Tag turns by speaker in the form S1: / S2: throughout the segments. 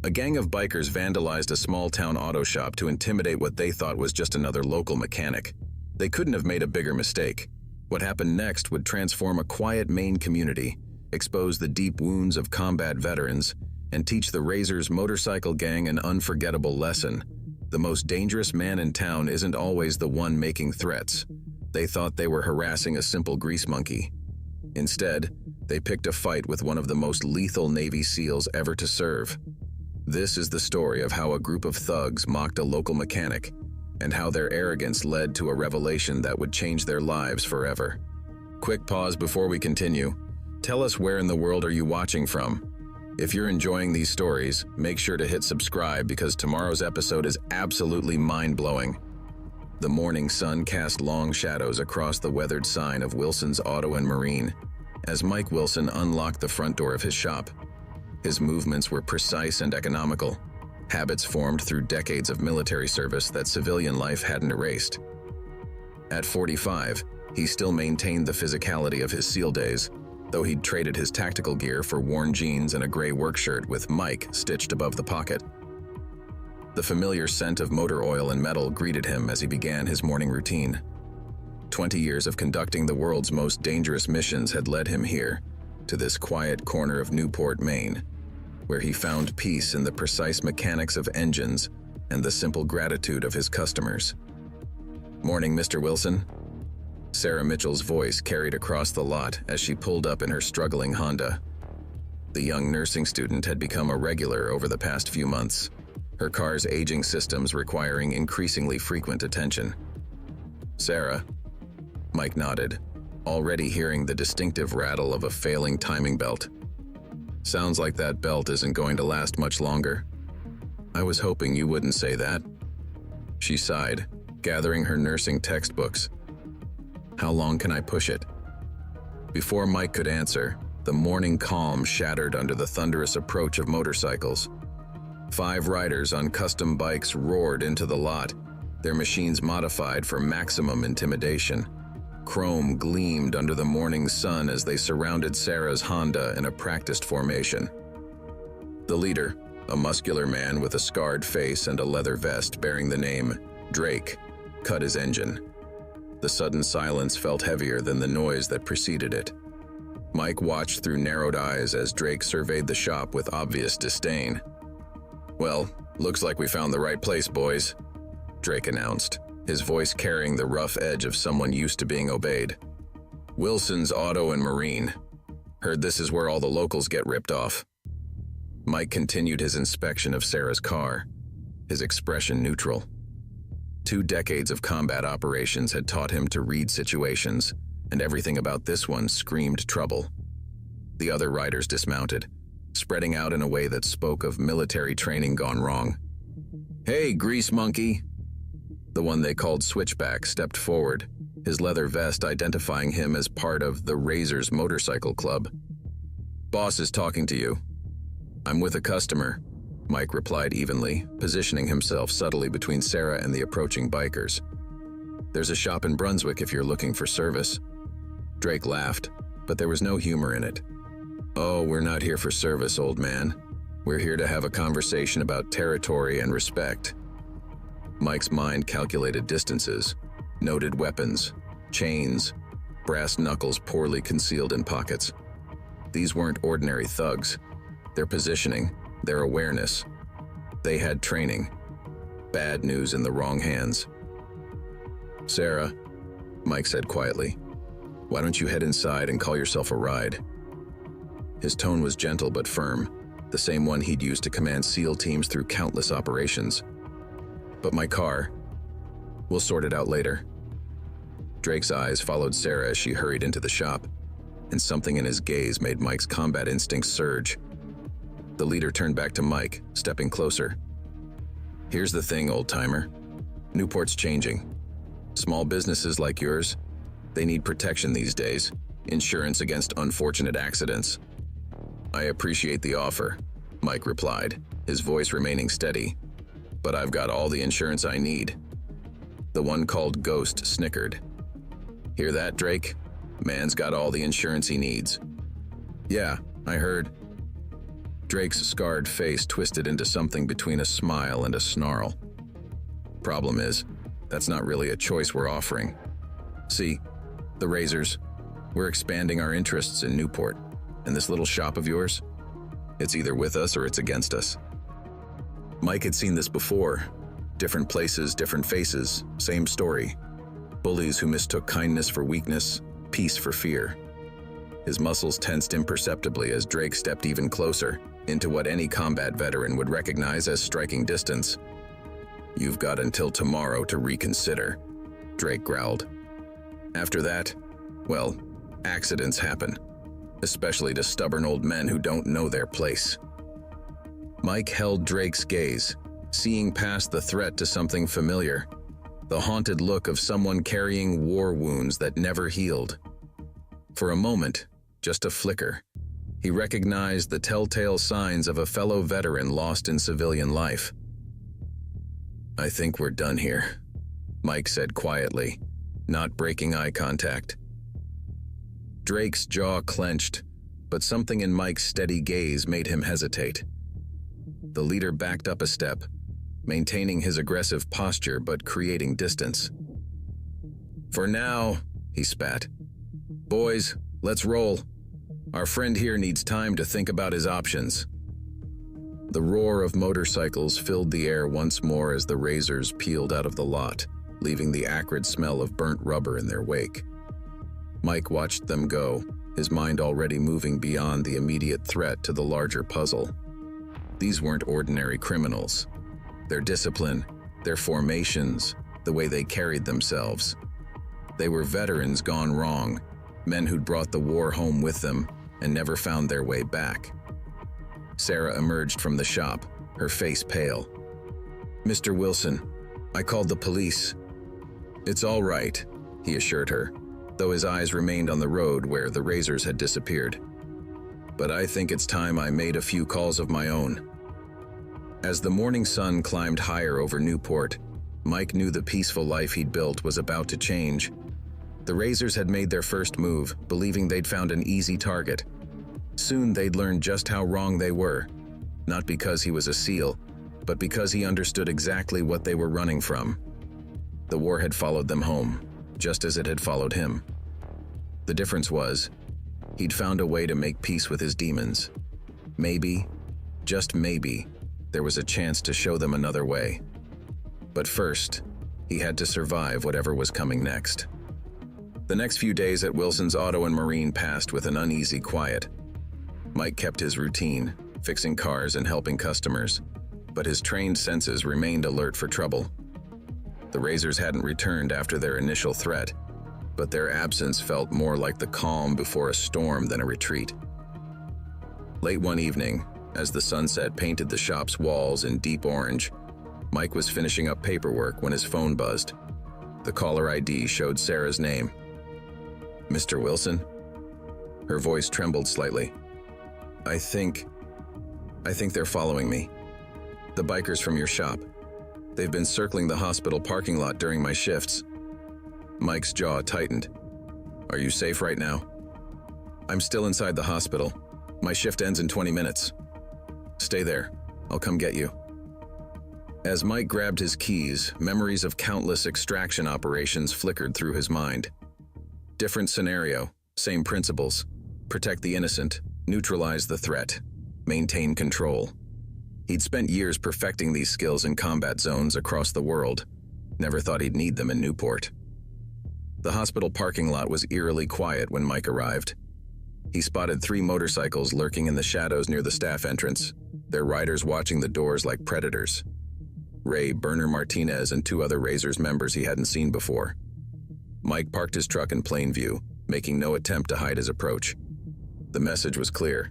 S1: A gang of bikers vandalized a small-town auto shop to intimidate what they thought was just another local mechanic. They couldn't have made a bigger mistake. What happened next would transform a quiet Maine community, expose the deep wounds of combat veterans, and teach the Razor's motorcycle gang an unforgettable lesson. The most dangerous man in town isn't always the one making threats. They thought they were harassing a simple grease monkey. Instead, they picked a fight with one of the most lethal Navy SEALs ever to serve. This is the story of how a group of thugs mocked a local mechanic, and how their arrogance led to a revelation that would change their lives forever. Quick pause before we continue. Tell us, where in the world are you watching from? If you're enjoying these stories, make sure to hit subscribe because tomorrow's episode is absolutely mind-blowing. The morning sun cast long shadows across the weathered sign of Wilson's Auto and Marine as Mike Wilson unlocked the front door of his shop. His movements were precise and economical, habits formed through decades of military service that civilian life hadn't erased. At 45, he still maintained the physicality of his SEAL days, though he'd traded his tactical gear for worn jeans and a gray work shirt with Mike stitched above the pocket. The familiar scent of motor oil and metal greeted him as he began his morning routine. 20 years of conducting the world's most dangerous missions had led him here, to this quiet corner of Newport, Maine, where he found peace in the precise mechanics of engines and the simple gratitude of his customers. "Morning, Mr. Wilson." Sarah Mitchell's voice carried across the lot as she pulled up in her struggling Honda. The young nursing student had become a regular over the past few months, her car's aging systems requiring increasingly frequent attention. "Sarah?" Mike nodded, already hearing the distinctive rattle of a failing timing belt. "Sounds like that belt isn't going to last much longer." "I was hoping you wouldn't say that." She sighed, gathering her nursing textbooks. "How long can I push it?" Before Mike could answer, the morning calm shattered under the thunderous approach of motorcycles. 5 riders on custom bikes roared into the lot, their machines modified for maximum intimidation. Chrome gleamed under the morning sun as they surrounded Sarah's Honda in a practiced formation. The leader, a muscular man with a scarred face and a leather vest bearing the name Drake, cut his engine. The sudden silence felt heavier than the noise that preceded it. Mike watched through narrowed eyes as Drake surveyed the shop with obvious disdain. "Well, looks like we found the right place, boys," Drake announced, his voice carrying the rough edge of someone used to being obeyed. "Wilson's Auto and Marine. Heard this is where all the locals get ripped off." Mike continued his inspection of Sarah's car, his expression neutral. 2 decades of combat operations had taught him to read situations, and everything about this one screamed trouble. The other riders dismounted, spreading out in a way that spoke of military training gone wrong. "Hey, grease monkey!" The one they called Switchback stepped forward, his leather vest identifying him as part of the Razor's motorcycle club. "Boss is talking to you." "I'm with a customer," Mike replied evenly, positioning himself subtly between Sarah and the approaching bikers. "There's a shop in Brunswick if you're looking for service." Drake laughed, but there was no humor in it. "Oh, we're not here for service, old man. We're here to have a conversation about territory and respect." Mike's mind calculated distances, noted weapons, chains, brass knuckles poorly concealed in pockets. These weren't ordinary thugs. Their positioning, their awareness. They had training. Bad news in the wrong hands. "Sarah," Mike said quietly, "why don't you head inside and call yourself a ride?" His tone was gentle but firm, the same one he'd used to command SEAL teams through countless operations. "But my car, we'll sort it out later." Drake's eyes followed Sarah as she hurried into the shop, and something in his gaze made Mike's combat instincts surge. The leader turned back to Mike, stepping closer. "Here's the thing, old-timer. Newport's changing. Small businesses like yours, they need protection these days, insurance against unfortunate accidents." "I appreciate the offer," Mike replied, his voice remaining steady. "But I've got all the insurance I need." The one called Ghost snickered. "Hear that, Drake? Man's got all the insurance he needs." "Yeah, I heard." Drake's scarred face twisted into something between a smile and a snarl. Problem is, that's not really a choice we're offering. See, the razors, we're expanding our interests in Newport, and this little shop of yours, it's either with us or it's against us. Mike had seen this before. Different places, different faces, same story. Bullies who mistook kindness for weakness, peace for fear. His muscles tensed imperceptibly as Drake stepped even closer, into what any combat veteran would recognize as striking distance. "You've got until tomorrow to reconsider," Drake growled. After that, well, accidents happen, especially to stubborn old men who don't know their place. Mike held Drake's gaze, seeing past the threat to something familiar, the haunted look of someone carrying war wounds that never healed. For a moment, just a flicker, he recognized the telltale signs of a fellow veteran lost in civilian life. "I think we're done here," Mike said quietly, not breaking eye contact. Drake's jaw clenched, but something in Mike's steady gaze made him hesitate. The leader backed up a step, maintaining his aggressive posture but creating distance. "For now," he spat. "Boys, let's roll. Our friend here needs time to think about his options." The roar of motorcycles filled the air once more as the razors peeled out of the lot, leaving the acrid smell of burnt rubber in their wake. Mike watched them go, his mind already moving beyond the immediate threat to the larger puzzle. These weren't ordinary criminals. Their discipline, their formations, the way they carried themselves. They were veterans gone wrong, men who'd brought the war home with them and never found their way back. Sarah emerged from the shop, her face pale. "Mr. Wilson, I called the police." "It's all right," he assured her, though his eyes remained on the road where the razors had disappeared. "But I think it's time I made a few calls of my own." As the morning sun climbed higher over Newport, Mike knew the peaceful life he'd built was about to change. The razors had made their first move, believing they'd found an easy target. Soon they'd learn just how wrong they were, not because he was a SEAL, but because he understood exactly what they were running from. The war had followed them home, just as it had followed him. The difference was, he'd found a way to make peace with his demons. Maybe, just maybe, there was a chance to show them another way. But first, he had to survive whatever was coming next. The next few days at Wilson's Auto and Marine passed with an uneasy quiet. Mike kept his routine, fixing cars and helping customers, but his trained senses remained alert for trouble. The razors hadn't returned after their initial threat, but their absence felt more like the calm before a storm than a retreat. Late one evening, as the sunset painted the shop's walls in deep orange, Mike was finishing up paperwork when his phone buzzed. The caller ID showed Sarah's name. "Mr. Wilson?" Her voice trembled slightly. I think they're following me. The bikers from your shop. They've been circling the hospital parking lot during my shifts." Mike's jaw tightened. "Are you safe right now?" "I'm still inside the hospital. My shift ends in 20 minutes. Stay there. I'll come get you." As Mike grabbed his keys, memories of countless extraction operations flickered through his mind. Different scenario, same principles. Protect the innocent, neutralize the threat, maintain control. He'd spent years perfecting these skills in combat zones across the world. Never thought he'd need them in Newport. The hospital parking lot was eerily quiet when Mike arrived. He spotted 3 motorcycles lurking in the shadows near the staff entrance, their riders watching the doors like predators. Ray, Burner Martinez, and 2 other Razors members he hadn't seen before. Mike parked his truck in plain view, making no attempt to hide his approach. The message was clear.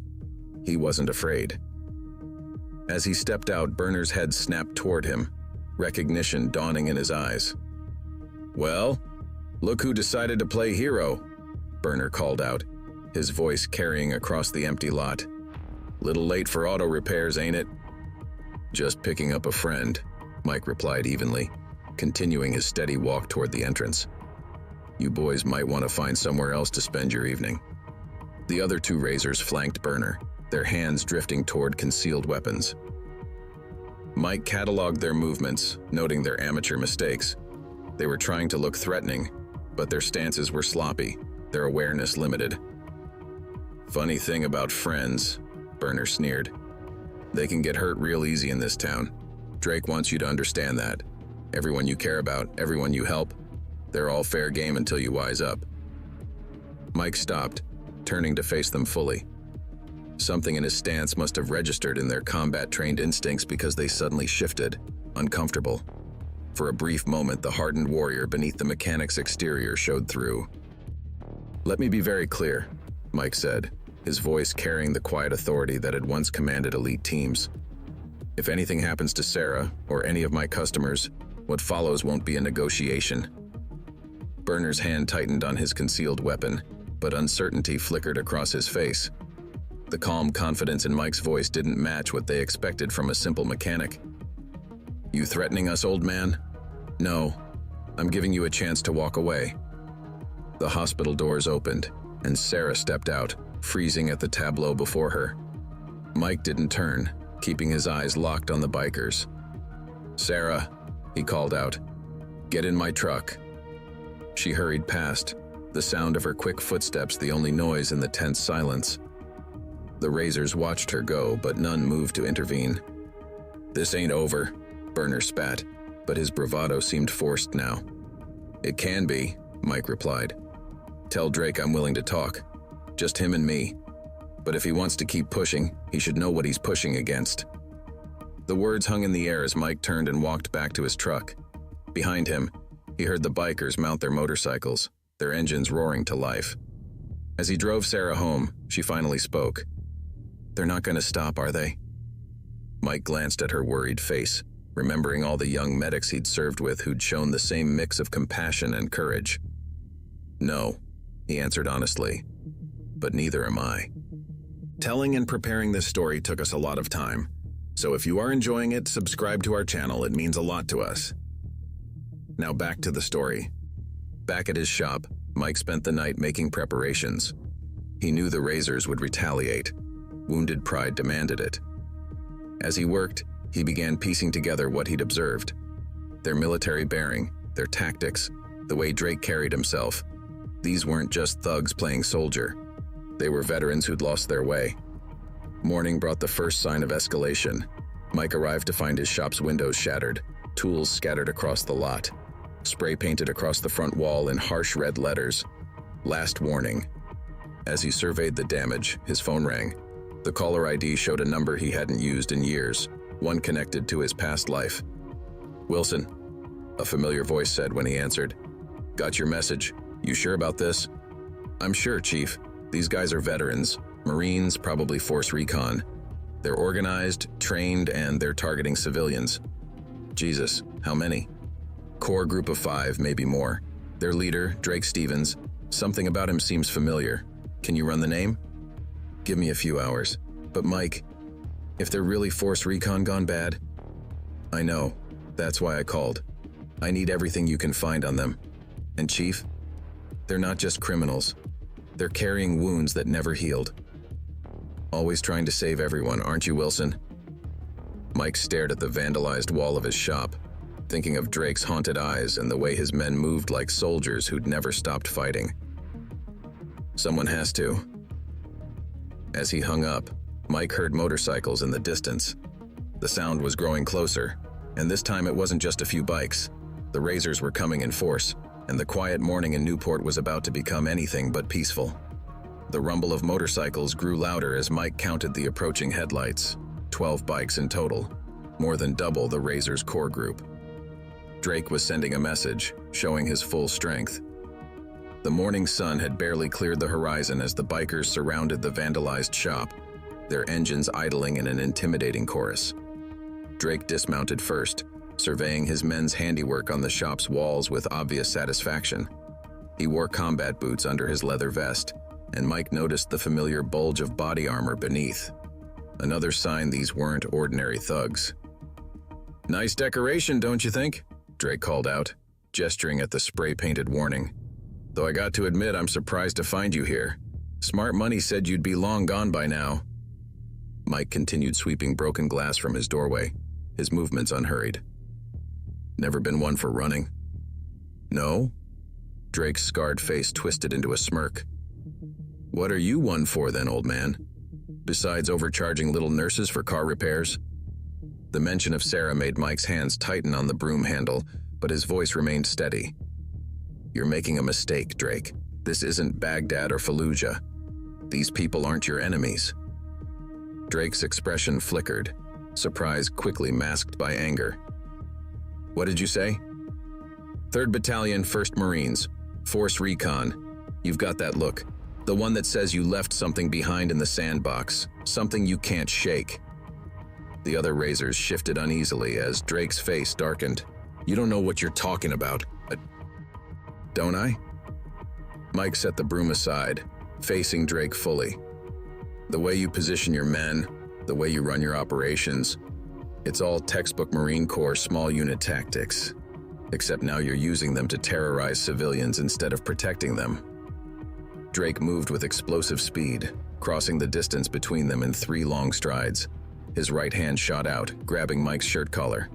S1: He wasn't afraid. As he stepped out, Burner's head snapped toward him, recognition dawning in his eyes. "Well, look who decided to play hero," Burner called out, his voice carrying across the empty lot. "Little late for auto repairs, ain't it?" "Just picking up a friend," Mike replied evenly, continuing his steady walk toward the entrance. "You boys might want to find somewhere else to spend your evening." The other 2 Razors flanked Burner, their hands drifting toward concealed weapons. Mike cataloged their movements, noting their amateur mistakes. They were trying to look threatening, but their stances were sloppy, their awareness limited. "Funny thing about friends," Burner sneered. "They can get hurt real easy in this town. Drake wants you to understand that. Everyone you care about, everyone you help, they're all fair game until you wise up." Mike stopped, turning to face them fully. Something in his stance must have registered in their combat-trained instincts because they suddenly shifted, uncomfortable. For a brief moment, the hardened warrior beneath the mechanic's exterior showed through. "Let me be very clear," Mike said, his voice carrying the quiet authority that had once commanded elite teams. "If anything happens to Sarah or any of my customers, what follows won't be a negotiation." Burner's hand tightened on his concealed weapon, but uncertainty flickered across his face. The calm confidence in Mike's voice didn't match what they expected from a simple mechanic. "You threatening us, old man?" "No, I'm giving you a chance to walk away." The hospital doors opened, and Sarah stepped out, freezing at the tableau before her. Mike didn't turn, keeping his eyes locked on the bikers. "Sarah," he called out, "get in my truck." She hurried past, the sound of her quick footsteps the only noise in the tense silence. The Razors watched her go, but none moved to intervene. "This ain't over," Burner spat, but his bravado seemed forced now. "It can be," Mike replied. "Tell Drake I'm willing to talk. Just him and me. But if he wants to keep pushing, he should know what he's pushing against." The words hung in the air as Mike turned and walked back to his truck. Behind him, he heard the bikers mount their motorcycles, their engines roaring to life. As he drove Sarah home, she finally spoke. "They're not going to stop, are they?" Mike glanced at her worried face, remembering all the young medics he'd served with who'd shown the same mix of compassion and courage. "No," he answered honestly, "but neither am I." Telling and preparing this story took us a lot of time, so if you are enjoying it, subscribe to our channel. It means a lot to us. Now back to the story. Back at his shop, Mike spent the night making preparations. He knew the Razors would retaliate. Wounded pride demanded it. As he worked, he began piecing together what he'd observed. Their military bearing, their tactics, the way Drake carried himself. These weren't just thugs playing soldier. They were veterans who'd lost their way. Morning brought the first sign of escalation. Mike arrived to find his shop's windows shattered, tools scattered across the lot, spray painted across the front wall in harsh red letters. "Last warning." As he surveyed the damage, his phone rang. The caller ID showed a number he hadn't used in years, one connected to his past life. "Wilson," a familiar voice said when he answered. "Got your message. You sure about this?" "I'm sure, Chief. These guys are veterans, Marines, probably Force Recon. They're organized, trained, and they're targeting civilians." "Jesus, how many?" "Core group of 5, maybe more. Their leader, Drake Stevens, something about him seems familiar. Can you run the name?" "Give me a few hours. But Mike, if they're really Force Recon gone bad?" "I know. That's why I called. I need everything you can find on them. And Chief, they're not just criminals. They're carrying wounds that never healed. Always trying to save everyone, aren't you, Wilson?" Mike stared at the vandalized wall of his shop, thinking of Drake's haunted eyes and the way his men moved like soldiers who'd never stopped fighting. "Someone has to." As he hung up, Mike heard motorcycles in the distance. The sound was growing closer, and this time it wasn't just a few bikes. The Razors were coming in force, and the quiet morning in Newport was about to become anything but peaceful. The rumble of motorcycles grew louder as Mike counted the approaching headlights. 12 bikes in total, more than double the Razors' core group. Drake was sending a message, showing his full strength. The morning sun had barely cleared the horizon as the bikers surrounded the vandalized shop, their engines idling in an intimidating chorus. Drake dismounted first, surveying his men's handiwork on the shop's walls with obvious satisfaction. He wore combat boots under his leather vest, and Mike noticed the familiar bulge of body armor beneath. Another sign these weren't ordinary thugs. "Nice decoration, don't you think?" Drake called out, gesturing at the spray-painted warning. "Though I got to admit I'm surprised to find you here. Smart Money said you'd be long gone by now." Mike continued sweeping broken glass from his doorway, his movements unhurried. Never been one for running? No? Drake's scarred face twisted into a smirk. What are you one for then, old man? Besides overcharging little nurses for car repairs? The mention of Sarah made Mike's hands tighten on the broom handle, but his voice remained steady. You're making a mistake, Drake. This isn't Baghdad or Fallujah. These people aren't your enemies. Drake's expression flickered, surprise quickly masked by anger. What did you say? 3rd Battalion, 1st Marines, Force Recon. You've got that look. The one that says you left something behind in the sandbox, something you can't shake. The other razors shifted uneasily as Drake's face darkened. You don't know what you're talking about. Don't I? Mike set the broom aside, facing Drake fully. The way you position your men, the way you run your operations, it's all textbook Marine Corps small unit tactics. Except now you're using them to terrorize civilians instead of protecting them. Drake moved with explosive speed, crossing the distance between them in 3 long strides. His right hand shot out, grabbing Mike's shirt collar.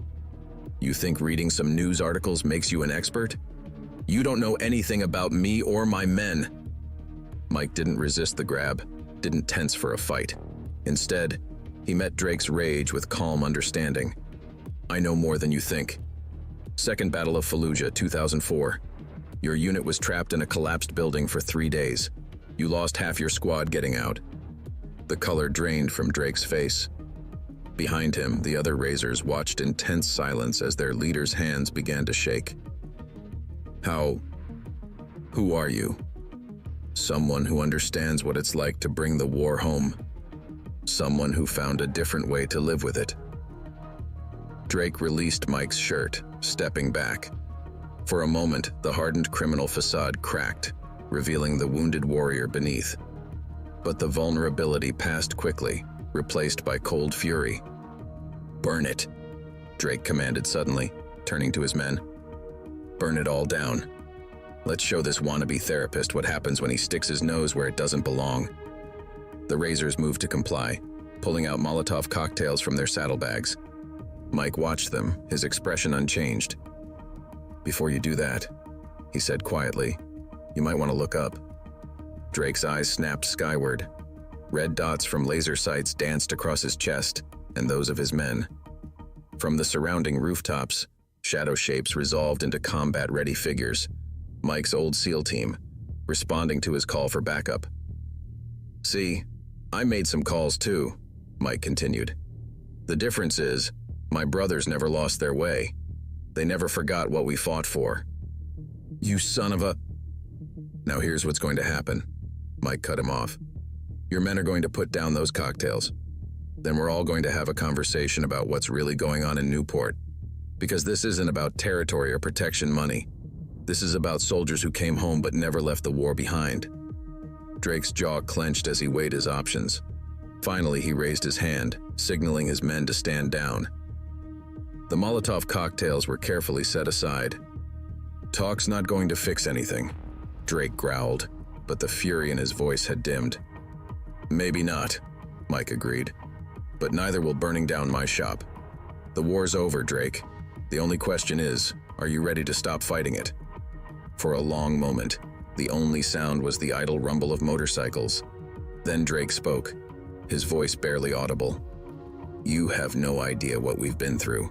S1: You think reading some news articles makes you an expert? You don't know anything about me or my men. Mike didn't resist the grab, didn't tense for a fight. Instead, he met Drake's rage with calm understanding. I know more than you think. 2nd Battle of Fallujah, 2004. Your unit was trapped in a collapsed building for 3 days. You lost half your squad getting out. The color drained from Drake's face. Behind him, the other razors watched in tense silence as their leader's hands began to shake. Who are you? Someone who understands what it's like to bring the war home. Someone who found a different way to live with it. Drake released Mike's shirt, stepping back. For a moment, the hardened criminal facade cracked, revealing the wounded warrior beneath. But the vulnerability passed quickly, replaced by cold fury. Burn it, Drake commanded suddenly, turning to his men. Burn it all down. Let's show this wannabe therapist what happens when he sticks his nose where it doesn't belong. The razors moved to comply, pulling out Molotov cocktails from their saddlebags. Mike watched them, his expression unchanged. Before you do that, he said quietly, you might want to look up. Drake's eyes snapped skyward. Red dots from laser sights danced across his chest and those of his men. From the surrounding rooftops, shadow shapes resolved into combat-ready figures. Mike's old SEAL team, responding to his call for backup. See, I made some calls too, Mike continued. The difference is, my brothers never lost their way. They never forgot what we fought for. You son of a... Now here's what's going to happen. Mike cut him off. Your men are going to put down those cocktails. Then we're all going to have a conversation about what's really going on in Newport. Because this isn't about territory or protection money. This is about soldiers who came home but never left the war behind. Drake's jaw clenched as he weighed his options. Finally, he raised his hand, signaling his men to stand down. The Molotov cocktails were carefully set aside. Talk's not going to fix anything, Drake growled, but the fury in his voice had dimmed. Maybe not, Mike agreed, but neither will burning down my shop. The war's over, Drake. The only question is, are you ready to stop fighting it? For a long moment, the only sound was the idle rumble of motorcycles. Then Drake spoke, his voice barely audible. You have no idea what we've been through.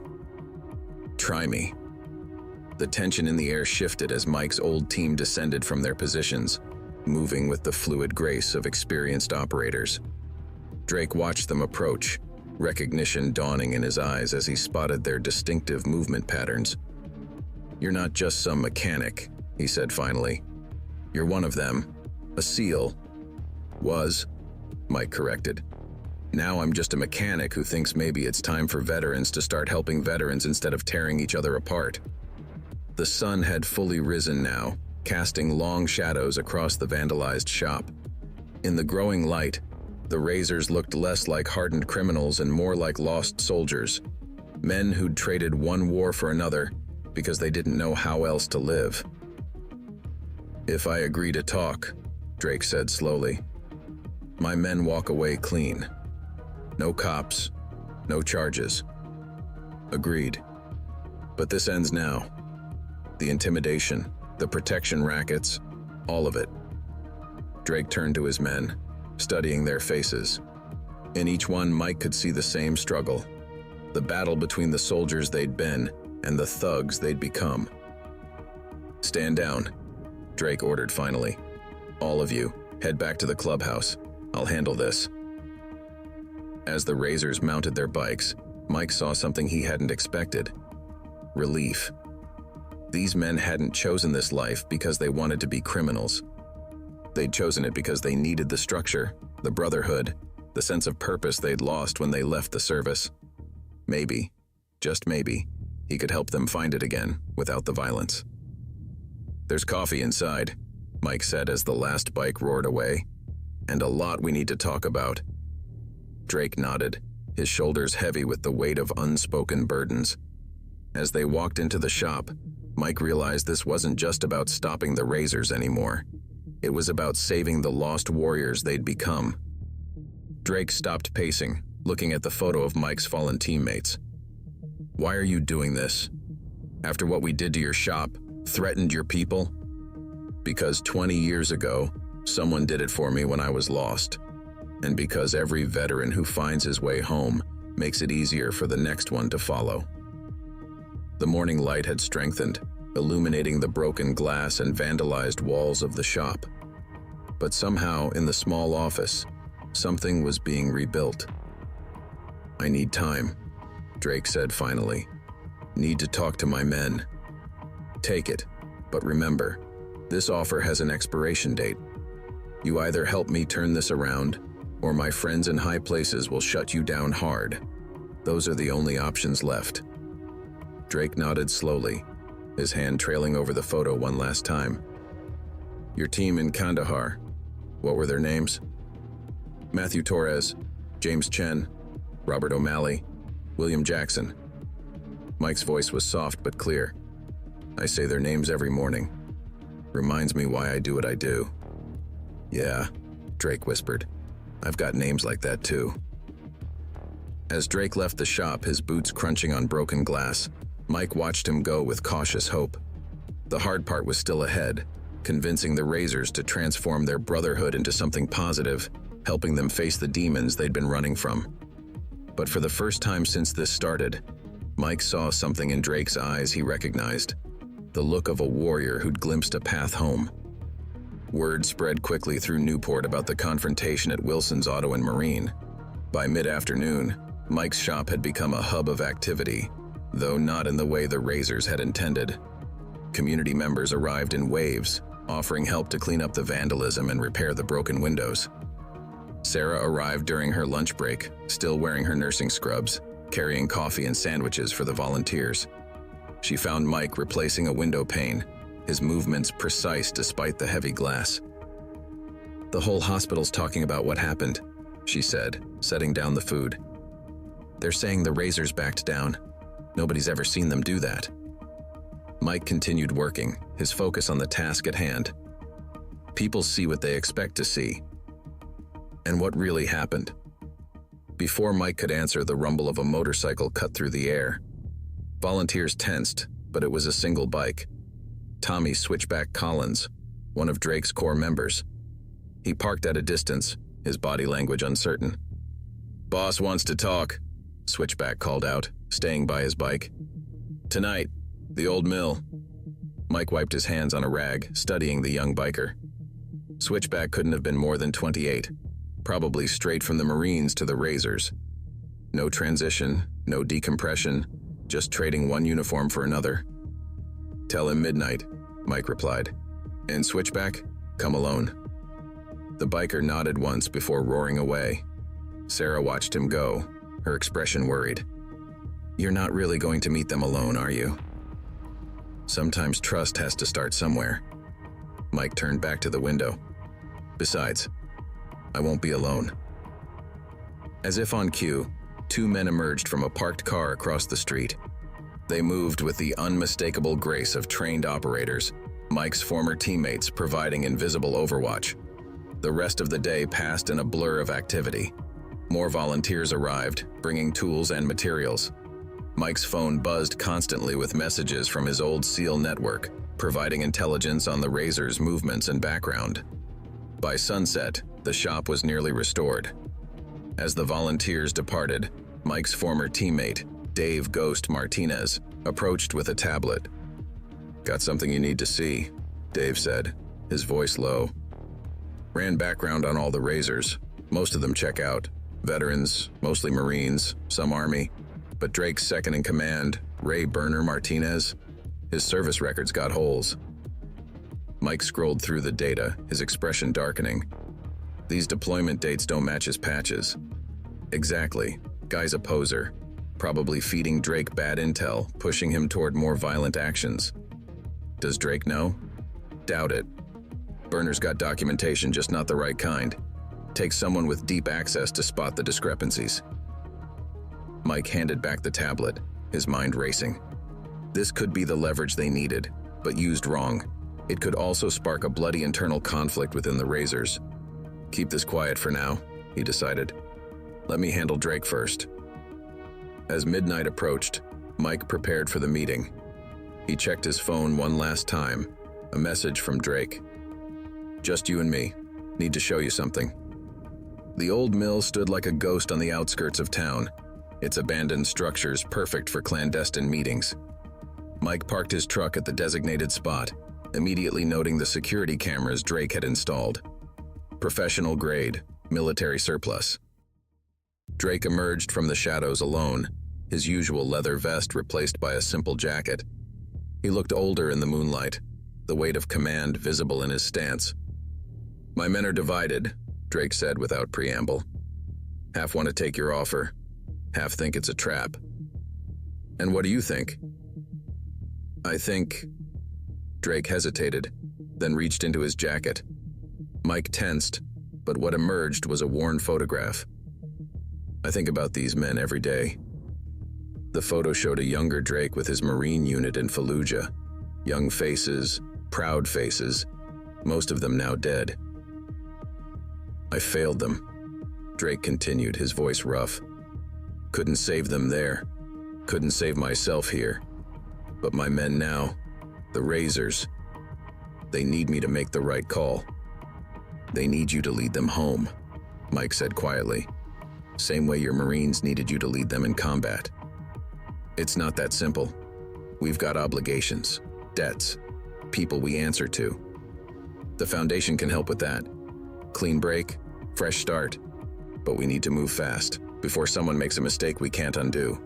S1: Try me. The tension in the air shifted as Mike's old team descended from their positions, moving with the fluid grace of experienced operators. Drake watched them approach, recognition dawning in his eyes as he spotted their distinctive movement patterns. You're not just some mechanic, he said finally. You're one of them, a SEAL. Was, Mike corrected. Now I'm just a mechanic who thinks maybe it's time for veterans to start helping veterans instead of tearing each other apart. The sun had fully risen now, casting long shadows across the vandalized shop. In the growing light, the razors looked less like hardened criminals and more like lost soldiers, men who'd traded one war for another because they didn't know how else to live. If I agree to talk, Drake said slowly, my men walk away clean. No cops, no charges. Agreed. But this ends now. The intimidation, the protection rackets, all of it. Drake turned to his men, studying their faces. In each one, Mike could see the same struggle. The battle between the soldiers they'd been and the thugs they'd become. "Stand down," Drake ordered finally. "All of you, head back to the clubhouse. I'll handle this." As the Razors mounted their bikes, Mike saw something he hadn't expected. Relief. These men hadn't chosen this life because they wanted to be criminals. They'd chosen it because they needed the structure, the brotherhood, the sense of purpose they'd lost when they left the service. Maybe, just maybe, he could help them find it again without the violence. "There's coffee inside," Mike said as the last bike roared away. "And a lot we need to talk about." Drake nodded, his shoulders heavy with the weight of unspoken burdens. As they walked into the shop, Mike realized this wasn't just about stopping the Razors anymore. It was about saving the lost warriors they'd become. Drake stopped pacing, looking at the photo of Mike's fallen teammates. "Why are you doing this? After what we did to your shop, threatened your people?" "Because 20 years ago, someone did it for me when I was lost. And because every veteran who finds his way home makes it easier for the next one to follow." The morning light had strengthened, illuminating the broken glass and vandalized walls of the shop. But somehow, in the small office, something was being rebuilt. "I need time," Drake said finally. "Need to talk to my men." "Take it, but remember, this offer has an expiration date. You either help me turn this around, or my friends in high places will shut you down hard. Those are the only options left." Drake nodded slowly, his hand trailing over the photo one last time. "Your team in Kandahar, what were their names?" "Matthew Torres, James Chen, Robert O'Malley, William Jackson." Mike's voice was soft but clear. "I say their names every morning. Reminds me why I do what I do." "Yeah," Drake whispered. "I've got names like that too." As Drake left the shop, his boots crunching on broken glass, Mike watched him go with cautious hope. The hard part was still ahead, convincing the Razors to transform their brotherhood into something positive, helping them face the demons they'd been running from. But for the first time since this started, Mike saw something in Drake's eyes he recognized, the look of a warrior who'd glimpsed a path home. Word spread quickly through Newport about the confrontation at Wilson's Auto and Marine. By mid-afternoon, Mike's shop had become a hub of activity, though not in the way the Razors had intended. Community members arrived in waves, offering help to clean up the vandalism and repair the broken windows. Sarah arrived during her lunch break, still wearing her nursing scrubs, carrying coffee and sandwiches for the volunteers. She found Mike replacing a window pane, his movements precise despite the heavy glass. "The whole hospital's talking about what happened," she said, setting down the food. "They're saying the Razors backed down. Nobody's ever seen them do that." Mike continued working, his focus on the task at hand. People see what they expect to see. And what really happened? Before Mike could answer, the rumble of a motorcycle cut through the air. Volunteers tensed, but it was a single bike. Tommy Switchback Collins, one of Drake's core members. He parked at a distance, his body language uncertain. "Boss wants to talk," Switchback called out, staying by his bike. "Tonight, the old mill." Mike wiped his hands on a rag, studying the young biker. Switchback couldn't have been more than 28, probably straight from the Marines to the Razors. No transition, no decompression, just trading one uniform for another. "Tell him midnight," Mike replied. "And Switchback, come alone." The biker nodded once before roaring away. Sarah watched him go, her expression worried. "You're not really going to meet them alone, are you?" "Sometimes trust has to start somewhere." Mike turned back to the window. "Besides, I won't be alone." As if on cue, two men emerged from a parked car across the street. They moved with the unmistakable grace of trained operators, Mike's former teammates providing invisible overwatch. The rest of the day passed in a blur of activity. More volunteers arrived, bringing tools and materials. Mike's phone buzzed constantly with messages from his old SEAL network, providing intelligence on the Razor's movements and background. By sunset, the shop was nearly restored. As the volunteers departed, Mike's former teammate, Dave "Ghost" Martinez, approached with a tablet. "Got something you need to see," Dave said, his voice low. "Ran background on all the Razors. Most of them check out. Veterans, mostly Marines, some Army. But Drake's second in command, Ray Burner Martinez, his service records got holes." Mike scrolled through the data, his expression darkening. These deployment dates don't match his patches. Exactly. Guy's a poser. Probably feeding Drake bad intel, pushing him toward more violent actions. Does Drake know? Doubt it. Burner's got documentation, just not the right kind. Takes someone with deep access to spot the discrepancies. Mike handed back the tablet, his mind racing. This could be the leverage they needed, but used wrong. It could also spark a bloody internal conflict within the Razors. "Keep this quiet for now," he decided. "Let me handle Drake first." As midnight approached, Mike prepared for the meeting. He checked his phone one last time, a message from Drake. "Just you and me. Need to show you something." The old mill stood like a ghost on the outskirts of town, its abandoned structures perfect for clandestine meetings. Mike parked his truck at the designated spot, immediately noting the security cameras Drake had installed. Professional grade, military surplus. Drake emerged from the shadows alone, his usual leather vest replaced by a simple jacket. He looked older in the moonlight, the weight of command visible in his stance. "My men are divided," Drake said without preamble. "Half want to take your offer, half think it's a trap." "And what do you think?" "I think..." Drake hesitated, then reached into his jacket. Mike tensed, but what emerged was a worn photograph. "I think about these men every day." The photo showed a younger Drake with his Marine unit in Fallujah. Young faces, proud faces, most of them now dead. "I failed them," Drake continued, his voice rough. "Couldn't save them there. Couldn't save myself here. But my men now, the Razors, they need me to make the right call. They need you to lead them home," Mike said quietly. "Same way your Marines needed you to lead them in combat. It's not that simple. We've got obligations, debts, people we answer to. The Foundation can help with that. Clean break, fresh start. But we need to move fast, before someone makes a mistake we can't undo."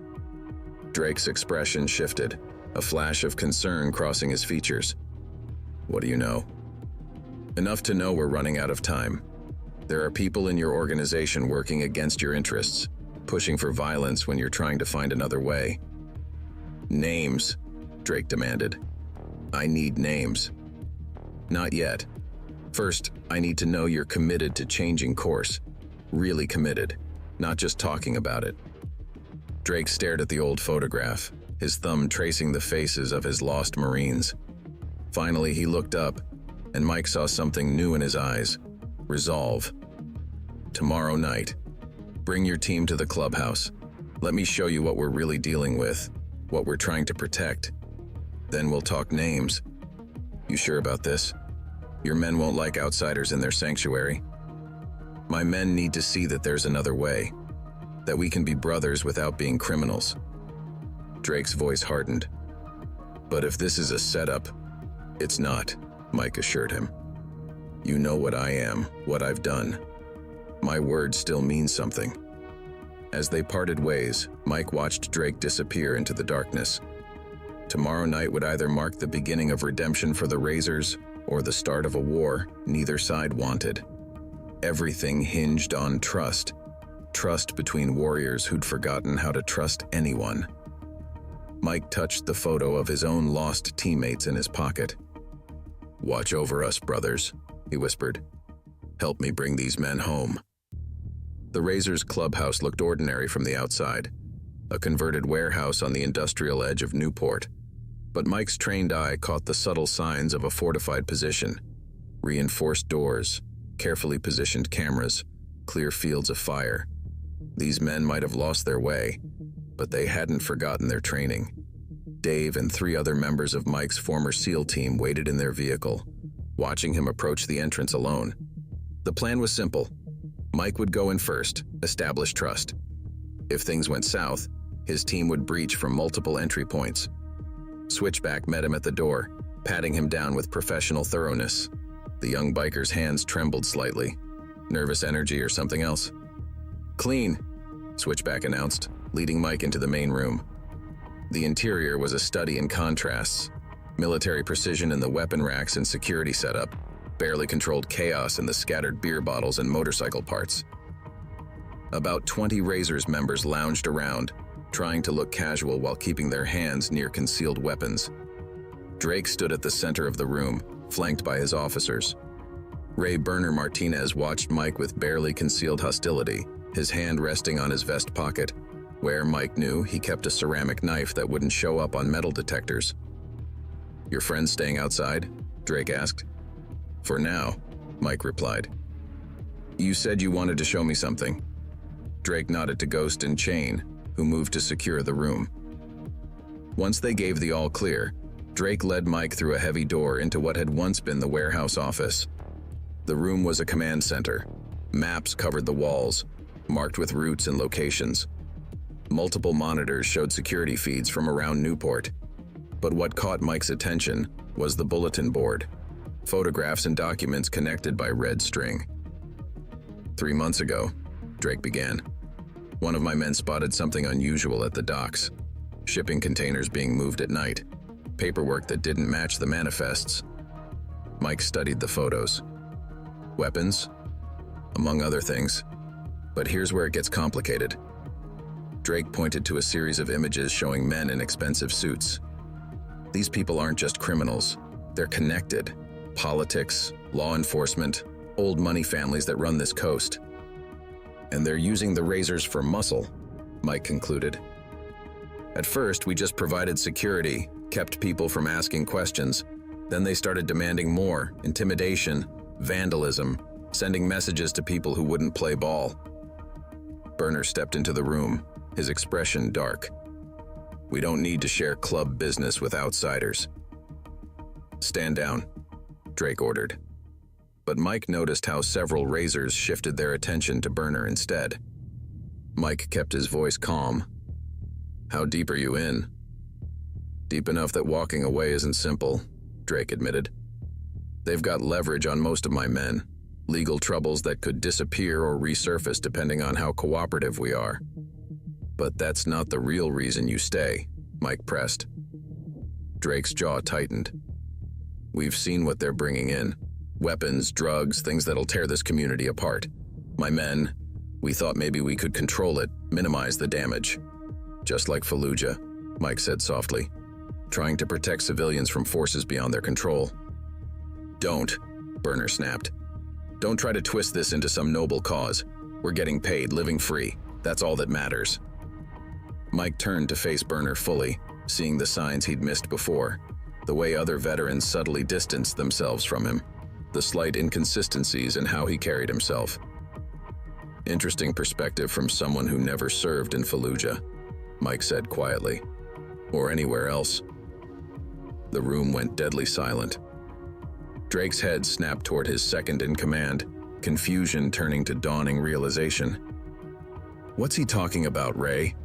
S1: Drake's expression shifted, a flash of concern crossing his features. "What do you know?" "Enough to know we're running out of time. There are people in your organization working against your interests, pushing for violence when you're trying to find another way." "Names," Drake demanded. "I need names." "Not yet. First, I need to know you're committed to changing course. Really committed, not just talking about it." Drake stared at the old photograph, his thumb tracing the faces of his lost Marines. Finally, he looked up, and Mike saw something new in his eyes. Resolve. "Tomorrow night, bring your team to the clubhouse. Let me show you what we're really dealing with, what we're trying to protect. Then we'll talk names." "You sure about this? Your men won't like outsiders in their sanctuary." "My men need to see that there's another way, that we can be brothers without being criminals." Drake's voice hardened. "But if this is a setup..." "It's not," Mike assured him. "You know what I am, what I've done. My word still means something." As they parted ways, Mike watched Drake disappear into the darkness. Tomorrow night would either mark the beginning of redemption for the Razors or the start of a war neither side wanted. Everything hinged on trust. Trust between warriors who'd forgotten how to trust anyone. Mike touched the photo of his own lost teammates in his pocket. "Watch over us, brothers," he whispered. "Help me bring these men home." The Razors clubhouse looked ordinary from the outside, a converted warehouse on the industrial edge of Newport. But Mike's trained eye caught the subtle signs of a fortified position. Reinforced doors, carefully positioned cameras, clear fields of fire. These men might have lost their way, but they hadn't forgotten their training. Dave and 3 other members of Mike's former SEAL team waited in their vehicle, watching him approach the entrance alone. The plan was simple. Mike would go in first, establish trust. If things went south, his team would breach from multiple entry points. Switchback met him at the door, patting him down with professional thoroughness. The young biker's hands trembled slightly. Nervous energy or something else? "Clean," Switchback announced, leading Mike into the main room. The interior was a study in contrasts. Military precision in the weapon racks and security setup, barely controlled chaos in the scattered beer bottles and motorcycle parts. About 20 Razors members lounged around, trying to look casual while keeping their hands near concealed weapons. Drake stood at the center of the room, flanked by his officers. Ray Burner Martinez watched Mike with barely concealed hostility, his hand resting on his vest pocket, where Mike knew he kept a ceramic knife that wouldn't show up on metal detectors. "Your friend's staying outside?" Drake asked. "For now," Mike replied. "You said you wanted to show me something." Drake nodded to Ghost and Chain, who moved to secure the room. Once they gave the all clear, Drake led Mike through a heavy door into what had once been the warehouse office. The room was a command center. Maps covered the walls, marked with routes and locations. Multiple monitors showed security feeds from around Newport. But what caught Mike's attention was the bulletin board, photographs and documents connected by red string. 3 months ago, Drake began, one of my men spotted something unusual at the docks. Shipping containers being moved at night, paperwork that didn't match the manifests. Mike studied the photos. Weapons, among other things. But here's where it gets complicated. Drake pointed to a series of images showing men in expensive suits. These people aren't just criminals, they're connected. Politics, law enforcement, old money families that run this coast. And they're using the Razors for muscle, Mike concluded. At first, we just provided security, kept people from asking questions. Then they started demanding more, intimidation, vandalism, sending messages to people who wouldn't play ball. Burner stepped into the room, his expression dark. "We don't need to share club business with outsiders." "Stand down," Drake ordered. But Mike noticed how several Razors shifted their attention to Burner instead. Mike kept his voice calm. "How deep are you in?" "Deep enough that walking away isn't simple," Drake admitted. "They've got leverage on most of my men, legal troubles that could disappear or resurface depending on how cooperative we are. But that's not the real reason you stay," Mike pressed. Drake's jaw tightened. "We've seen what they're bringing in. Weapons, drugs, things that'll tear this community apart. My men, we thought maybe we could control it, minimize the damage. Just like Fallujah," Mike said softly, "trying to protect civilians from forces beyond their control." "Don't," Burner snapped. "Don't try to twist this into some noble cause. We're getting paid, living free. That's all that matters." Mike turned to face Burner fully, seeing the signs he'd missed before, the way other veterans subtly distanced themselves from him, the slight inconsistencies in how he carried himself. "Interesting perspective from someone who never served in Fallujah," Mike said quietly. "Or anywhere else." The room went deadly silent. Drake's head snapped toward his second in command, confusion turning to dawning realization. "What's he talking about, Ray?"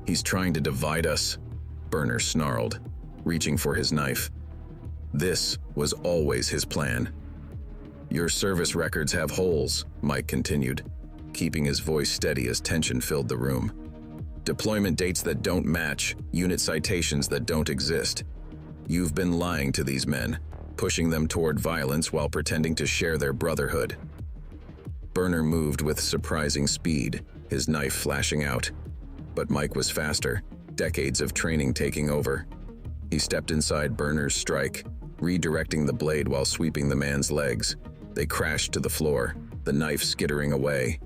S1: "He's trying to divide us," Burner snarled, reaching for his knife. "This was always his plan." "Your service records have holes," Mike continued, keeping his voice steady as tension filled the room. "Deployment dates that don't match, unit citations that don't exist. You've been lying to these men, pushing them toward violence while pretending to share their brotherhood." Burner moved with surprising speed, his knife flashing out. But Mike was faster, decades of training taking over. He stepped inside Burner's strike, redirecting the blade while sweeping the man's legs. They crashed to the floor, the knife skittering away.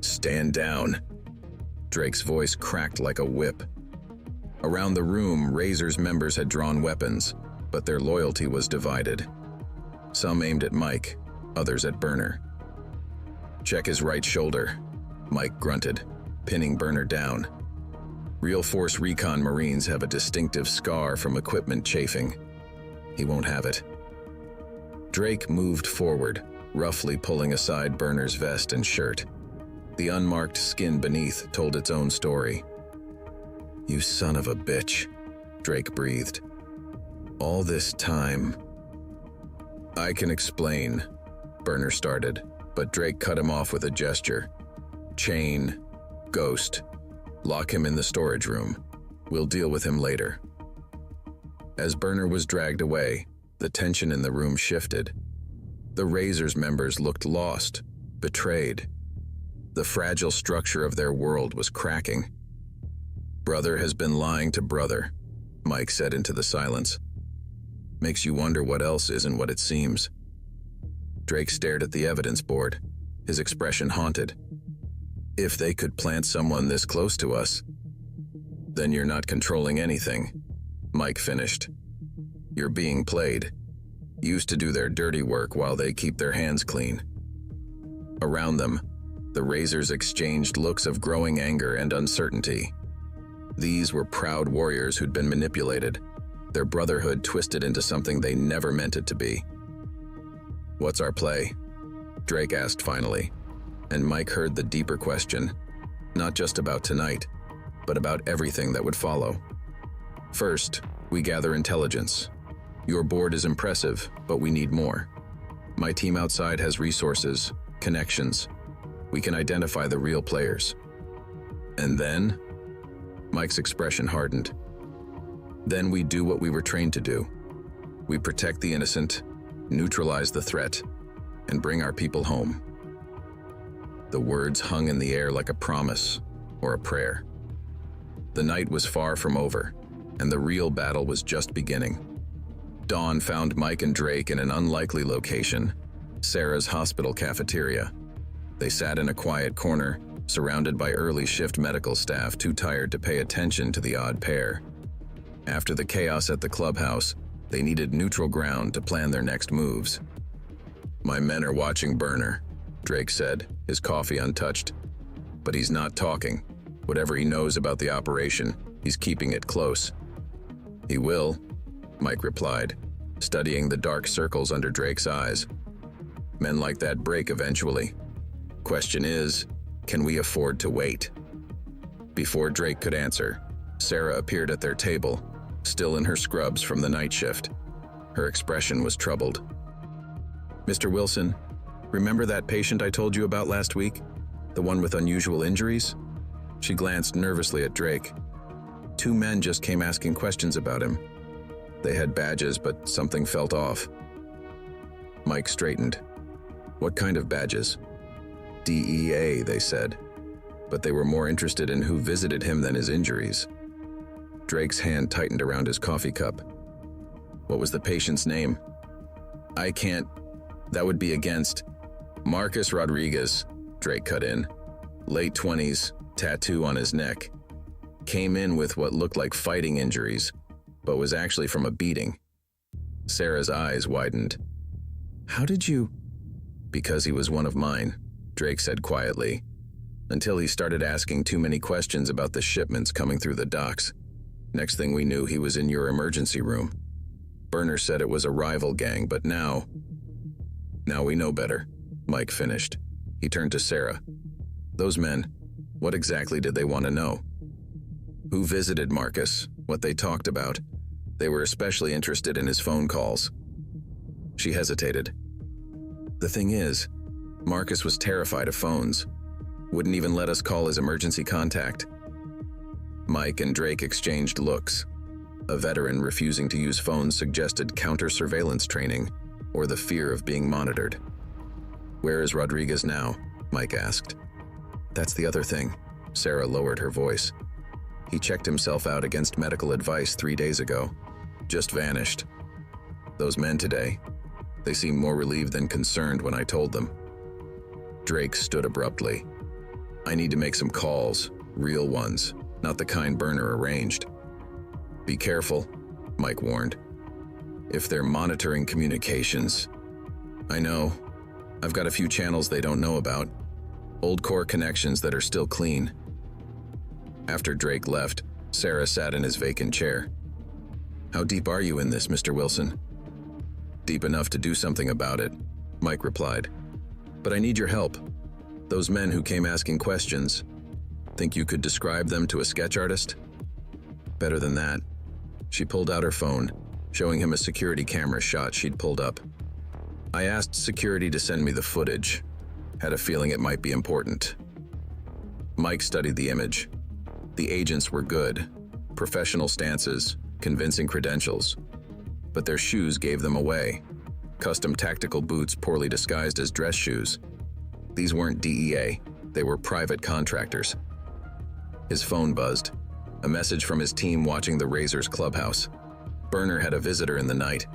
S1: "Stand down." Drake's voice cracked like a whip. Around the room, Razor's members had drawn weapons, but their loyalty was divided. Some aimed at Mike, others at Burner. "Check his right shoulder," Mike grunted, pinning Burner down. Real Force Recon Marines have a distinctive scar from equipment chafing. He won't have it. Drake moved forward, roughly pulling aside Burner's vest and shirt. The unmarked skin beneath told its own story. "You son of a bitch," Drake breathed. "All this time." "I can explain," Burner started, but Drake cut him off with a gesture. "Chain, Ghost, lock him in the storage room. We'll deal with him later." As Burner was dragged away, the tension in the room shifted. The Razor's members looked lost, betrayed. The fragile structure of their world was cracking. "Brother has been lying to brother," Mike said into the silence. "Makes you wonder what else isn't what it seems." Drake stared at the evidence board, his expression haunted. "If they could plant someone this close to us, then you're not controlling anything," Mike finished. "You're being played. Used to do their dirty work while they keep their hands clean." Around them, the Razors exchanged looks of growing anger and uncertainty. These were proud warriors who'd been manipulated, their brotherhood twisted into something they never meant it to be. "What's our play?" Drake asked finally, and Mike heard the deeper question, not just about tonight, but about everything that would follow. "First, we gather intelligence. Your board is impressive, but we need more. My team outside has resources, connections. We can identify the real players." "And then?" Mike's expression hardened. "Then we do what we were trained to do. We protect the innocent, neutralize the threat, and bring our people home." The words hung in the air like a promise or a prayer. The night was far from over, and the real battle was just beginning. Dawn found Mike and Drake in an unlikely location, Sarah's hospital cafeteria. They sat in a quiet corner, surrounded by early shift medical staff too tired to pay attention to the odd pair. After the chaos at the clubhouse, they needed neutral ground to plan their next moves. "My men are watching Burner," Drake said, his coffee untouched. "But he's not talking. Whatever he knows about the operation, he's keeping it close." "He will," Mike replied, studying the dark circles under Drake's eyes. "Men like that break eventually. Question is, can we afford to wait?" Before Drake could answer, Sarah appeared at their table, still in her scrubs from the night shift. Her expression was troubled. "Mr. Wilson, remember that patient I told you about last week? The one with unusual injuries?" She glanced nervously at Drake. "Two men just came asking questions about him. They had badges, but something felt off." Mike straightened. "What kind of badges?" "DEA, they said. But they were more interested in who visited him than his injuries." Drake's hand tightened around his coffee cup. "What was the patient's name?" "I can't. That would be against." "Marcus Rodriguez," Drake cut in. Late 20s, tattoo on his neck. Came in with what looked like fighting injuries, but was actually from a beating. Sarah's eyes widened. "How did you—" "Because he was one of mine," Drake said quietly, until he started asking too many questions about the shipments coming through the docks. Next thing we knew, he was in your emergency room. Burner said it was a rival gang, but now we know better," Mike finished. He turned to Sarah. "Those men, what exactly did they want to know?" "Who visited Marcus, what they talked about. They were especially interested in his phone calls." She hesitated. "The thing is, Marcus was terrified of phones. Wouldn't even let us call his emergency contact." Mike and Drake exchanged looks. A veteran refusing to use phones suggested counter-surveillance training or the fear of being monitored. "Where is Rodriguez now?" Mike asked. "That's the other thing." Sarah lowered her voice. "He checked himself out against medical advice 3 days ago. Just vanished. Those men today, they seemed more relieved than concerned when I told them." Drake stood abruptly. "I need to make some calls, real ones, not the kind Burner arranged." "Be careful," Mike warned. "If they're monitoring communications." "I know. I've got a few channels they don't know about. Old core connections that are still clean. After Drake left, Sarah sat in his vacant chair. "How deep are you in this, Mr. Wilson?" "Deep enough to do something about it," Mike replied. "But I need your help. Those men who came asking questions, think you could describe them to a sketch artist?" "Better than that." She pulled out her phone, showing him a security camera shot she'd pulled up. "I asked security to send me the footage. Had a feeling it might be important." Mike studied the image. The agents were good. Professional stances, convincing credentials. But their shoes gave them away. Custom tactical boots poorly disguised as dress shoes. These weren't DEA, they were private contractors. His phone buzzed. A message from his team watching the Razors clubhouse. Burner had a visitor in the night.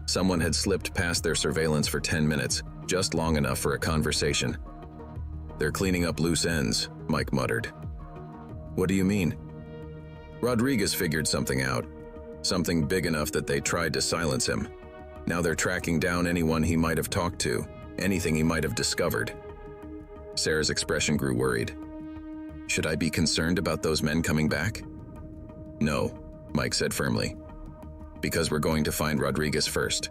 S1: Someone had slipped past their surveillance for 10 minutes, just long enough for a conversation. "They're cleaning up loose ends," Mike muttered. "What do you mean?" "Rodriguez figured something out. Something big enough that they tried to silence him. Now they're tracking down anyone he might have talked to, anything he might have discovered." Sarah's expression grew worried. "Should I be concerned about those men coming back?" "No," Mike said firmly. "Because we're going to find Rodriguez first.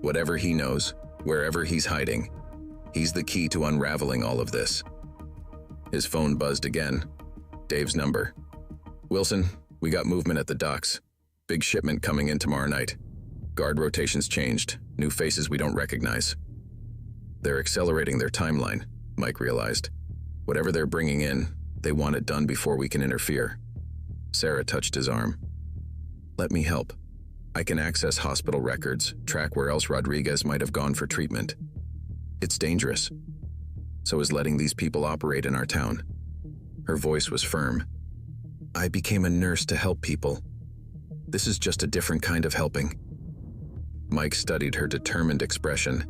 S1: Whatever he knows, wherever he's hiding, he's the key to unraveling all of this." His phone buzzed again. Dave's number. "Wilson, we got movement at the docks. Big shipment coming in tomorrow night. Guard rotations changed, new faces we don't recognize." They're accelerating their timeline, Mike realized. Whatever they're bringing in, they want it done before we can interfere. Sarah touched his arm. "Let me help. I can access hospital records, track where else Rodriguez might have gone for treatment. It's dangerous. So is letting these people operate in our town." Her voice was firm. "I became a nurse to help people. This is just a different kind of helping." Mike studied her determined expression,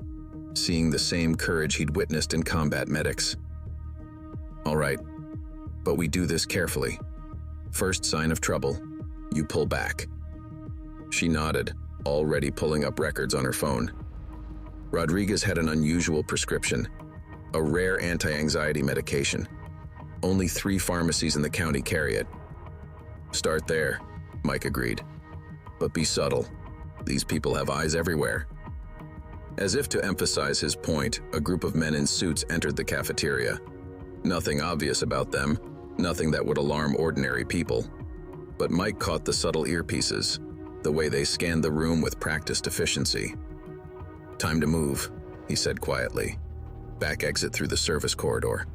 S1: seeing the same courage he'd witnessed in combat medics. "All right, but we do this carefully. First sign of trouble, you pull back." She nodded, already pulling up records on her phone. Rodriguez had an unusual prescription, a rare anti-anxiety medication. Only 3 pharmacies in the county carry it. "Start there," Mike agreed. "But be subtle. These people have eyes everywhere." As if to emphasize his point, a group of men in suits entered the cafeteria. Nothing obvious about them, nothing that would alarm ordinary people. But Mike caught the subtle earpieces, the way they scanned the room with practiced efficiency. "Time to move," he said quietly. "Back exit through the service corridor.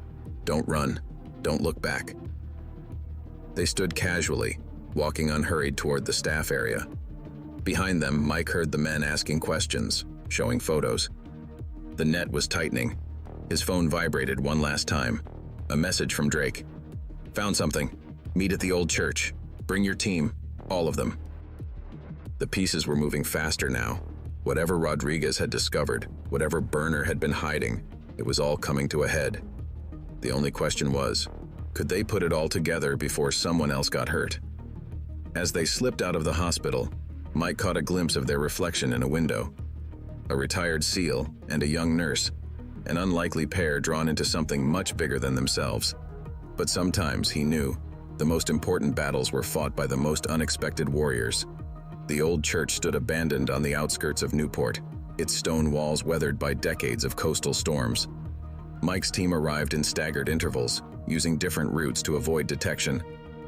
S1: Don't run. Don't look back." They stood casually, walking unhurried toward the staff area. Behind them, Mike heard the men asking questions, showing photos. The net was tightening. His phone vibrated one last time. A message from Drake. "Found something. Meet at the old church. Bring your team. All of them." The pieces were moving faster now. Whatever Rodriguez had discovered, whatever Burner had been hiding, it was all coming to a head. The only question was, could they put it all together before someone else got hurt? As they slipped out of the hospital, Mike caught a glimpse of their reflection in a window. A retired SEAL and a young nurse, an unlikely pair drawn into something much bigger than themselves. But sometimes, he knew, the most important battles were fought by the most unexpected warriors. The old church stood abandoned on the outskirts of Newport, its stone walls weathered by decades of coastal storms. Mike's team arrived in staggered intervals, using different routes to avoid detection.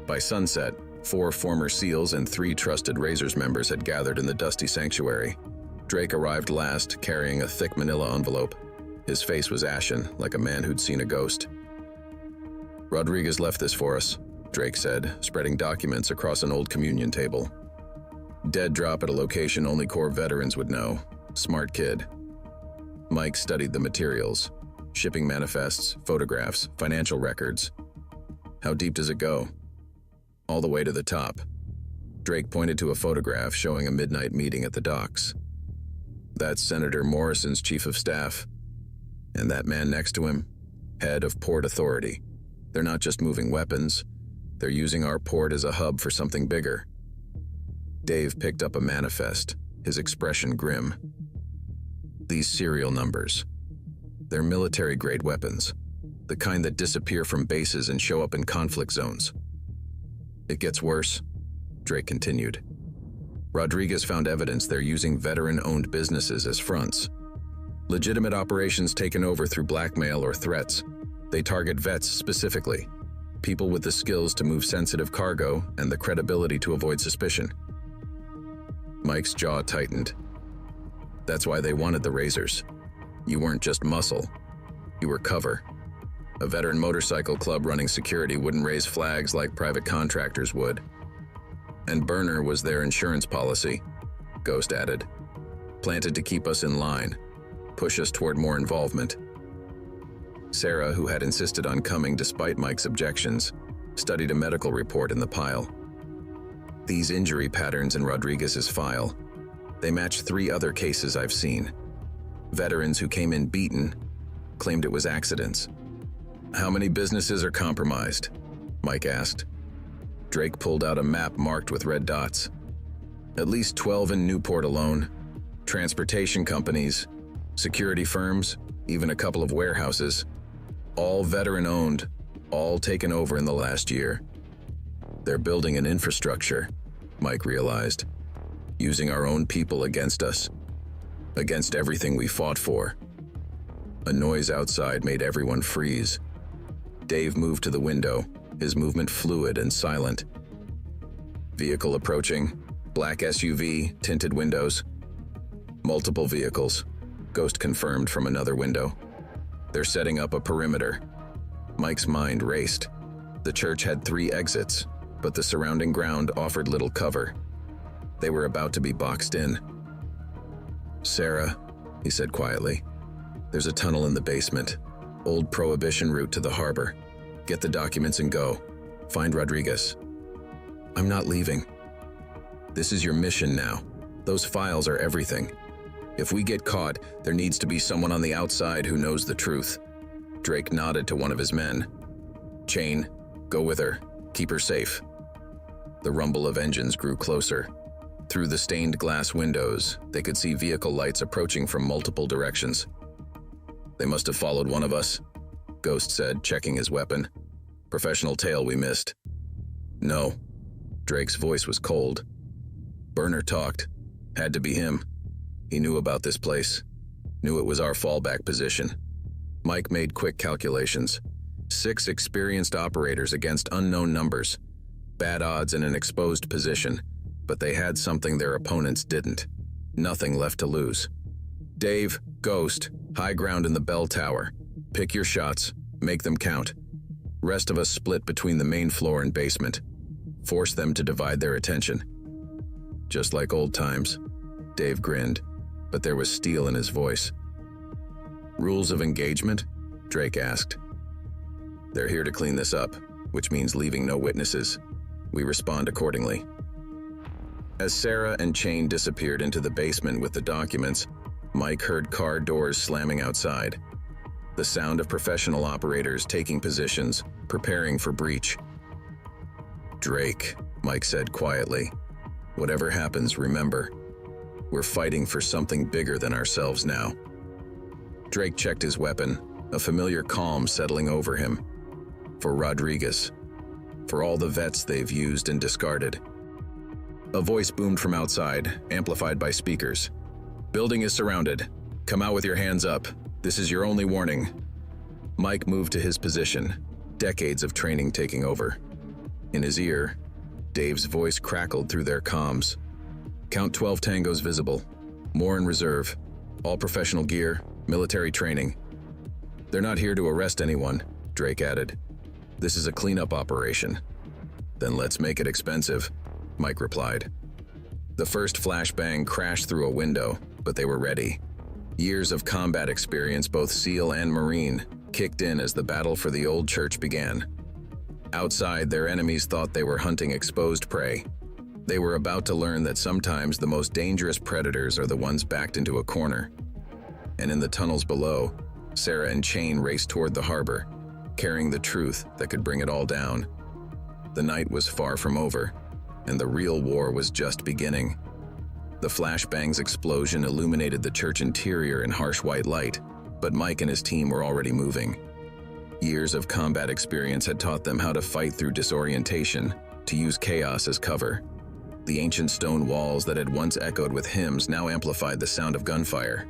S1: By sunset, 4 former SEALs and 3 trusted Razors members had gathered in the dusty sanctuary. Drake arrived last, carrying a thick manila envelope. His face was ashen, like a man who'd seen a ghost. "Rodriguez left this for us," Drake said, spreading documents across an old communion table. "Dead drop at a location only Corps veterans would know. Smart kid." Mike studied the materials. Shipping manifests, photographs, financial records. "How deep does it go?" "All the way to the top." Drake pointed to a photograph showing a midnight meeting at the docks. "That's Senator Morrison's chief of staff. And that man next to him, head of Port Authority. They're not just moving weapons. They're using our port as a hub for something bigger." Dave picked up a manifest, his expression grim. "These serial numbers. They're military-grade weapons. the kind that disappear from bases and show up in conflict zones. It gets worse, Drake continued. Rodriguez found evidence they're using veteran-owned businesses as fronts. Legitimate operations taken over through blackmail or threats. They target vets specifically, people with the skills to move sensitive cargo and the credibility to avoid suspicion. Mike's jaw tightened. That's why they wanted the razors. You weren't just muscle, you were cover. A veteran motorcycle club running security wouldn't raise flags like private contractors would. And burner was their insurance policy, Ghost added. Planted to keep us in line, push us toward more involvement. Sarah, who had insisted on coming despite Mike's objections, studied a medical report in the pile. These injury patterns in Rodriguez's file, they match 3 other cases I've seen. Veterans who came in beaten claimed it was accidents. How many businesses are compromised? Mike asked. Drake pulled out a map marked with red dots. At least 12 in Newport alone. Transportation companies, security firms, even a couple of warehouses. All veteran-owned, all taken over in the last year. They're building an infrastructure, Mike realized, using our own people against us, against everything we fought for. A noise outside made everyone freeze. Dave moved to the window, his movement fluid and silent. Vehicle approaching, black SUV, tinted windows. Multiple vehicles, Ghost confirmed from another window. They're setting up a perimeter. Mike's mind raced. The church had 3 exits, but the surrounding ground offered little cover. They were about to be boxed in. Sarah, he said quietly, there's a tunnel in the basement. Old Prohibition route to the harbor. Get the documents and go. Find Rodriguez. I'm not leaving. This is your mission now. Those files are everything. If we get caught, there needs to be someone on the outside who knows the truth. Drake nodded to one of his men. Chain, go with her. Keep her safe. The rumble of engines grew closer. Through the stained glass windows, they could see vehicle lights approaching from multiple directions. They must have followed one of us, Ghost said, checking his weapon. Professional tail we missed. No. Drake's voice was cold. Burner talked. Had to be him. He knew about this place. Knew it was our fallback position. Mike made quick calculations. 6 experienced operators against unknown numbers. Bad odds in an exposed position, but they had something their opponents didn't. Nothing left to lose. Dave, Ghost, high ground in the bell tower. Pick your shots, make them count. Rest of us split between the main floor and basement. Force them to divide their attention. Just like old times, Dave grinned, but there was steel in his voice. Rules of engagement? Drake asked. They're here to clean this up, which means leaving no witnesses. We respond accordingly. As Sarah and Chain disappeared into the basement with the documents, Mike heard car doors slamming outside. The sound of professional operators taking positions, preparing for breach. Drake, Mike said quietly. Whatever happens, remember, we're fighting for something bigger than ourselves now. Drake checked his weapon, a familiar calm settling over him. For Rodriguez. For all the vets they've used and discarded. A voice boomed from outside, amplified by speakers. Building is surrounded. Come out with your hands up. This is your only warning. Mike moved to his position, decades of training taking over. In his ear, Dave's voice crackled through their comms. Count 12 tangos visible. More in reserve. All professional gear, military training. They're not here to arrest anyone, Drake added. This is a cleanup operation. Then let's make it expensive, Mike replied. The first flashbang crashed through a window, but they were ready. Years of combat experience, both SEAL and Marine, kicked in as the battle for the old church began. Outside, their enemies thought they were hunting exposed prey. They were about to learn that sometimes the most dangerous predators are the ones backed into a corner. And in the tunnels below, Sarah and Chain raced toward the harbor, carrying the truth that could bring it all down. The night was far from over, and the real war was just beginning. The flashbang's explosion illuminated the church interior in harsh white light, but Mike and his team were already moving. Years of combat experience had taught them how to fight through disorientation, to use chaos as cover. The ancient stone walls that had once echoed with hymns now amplified the sound of gunfire.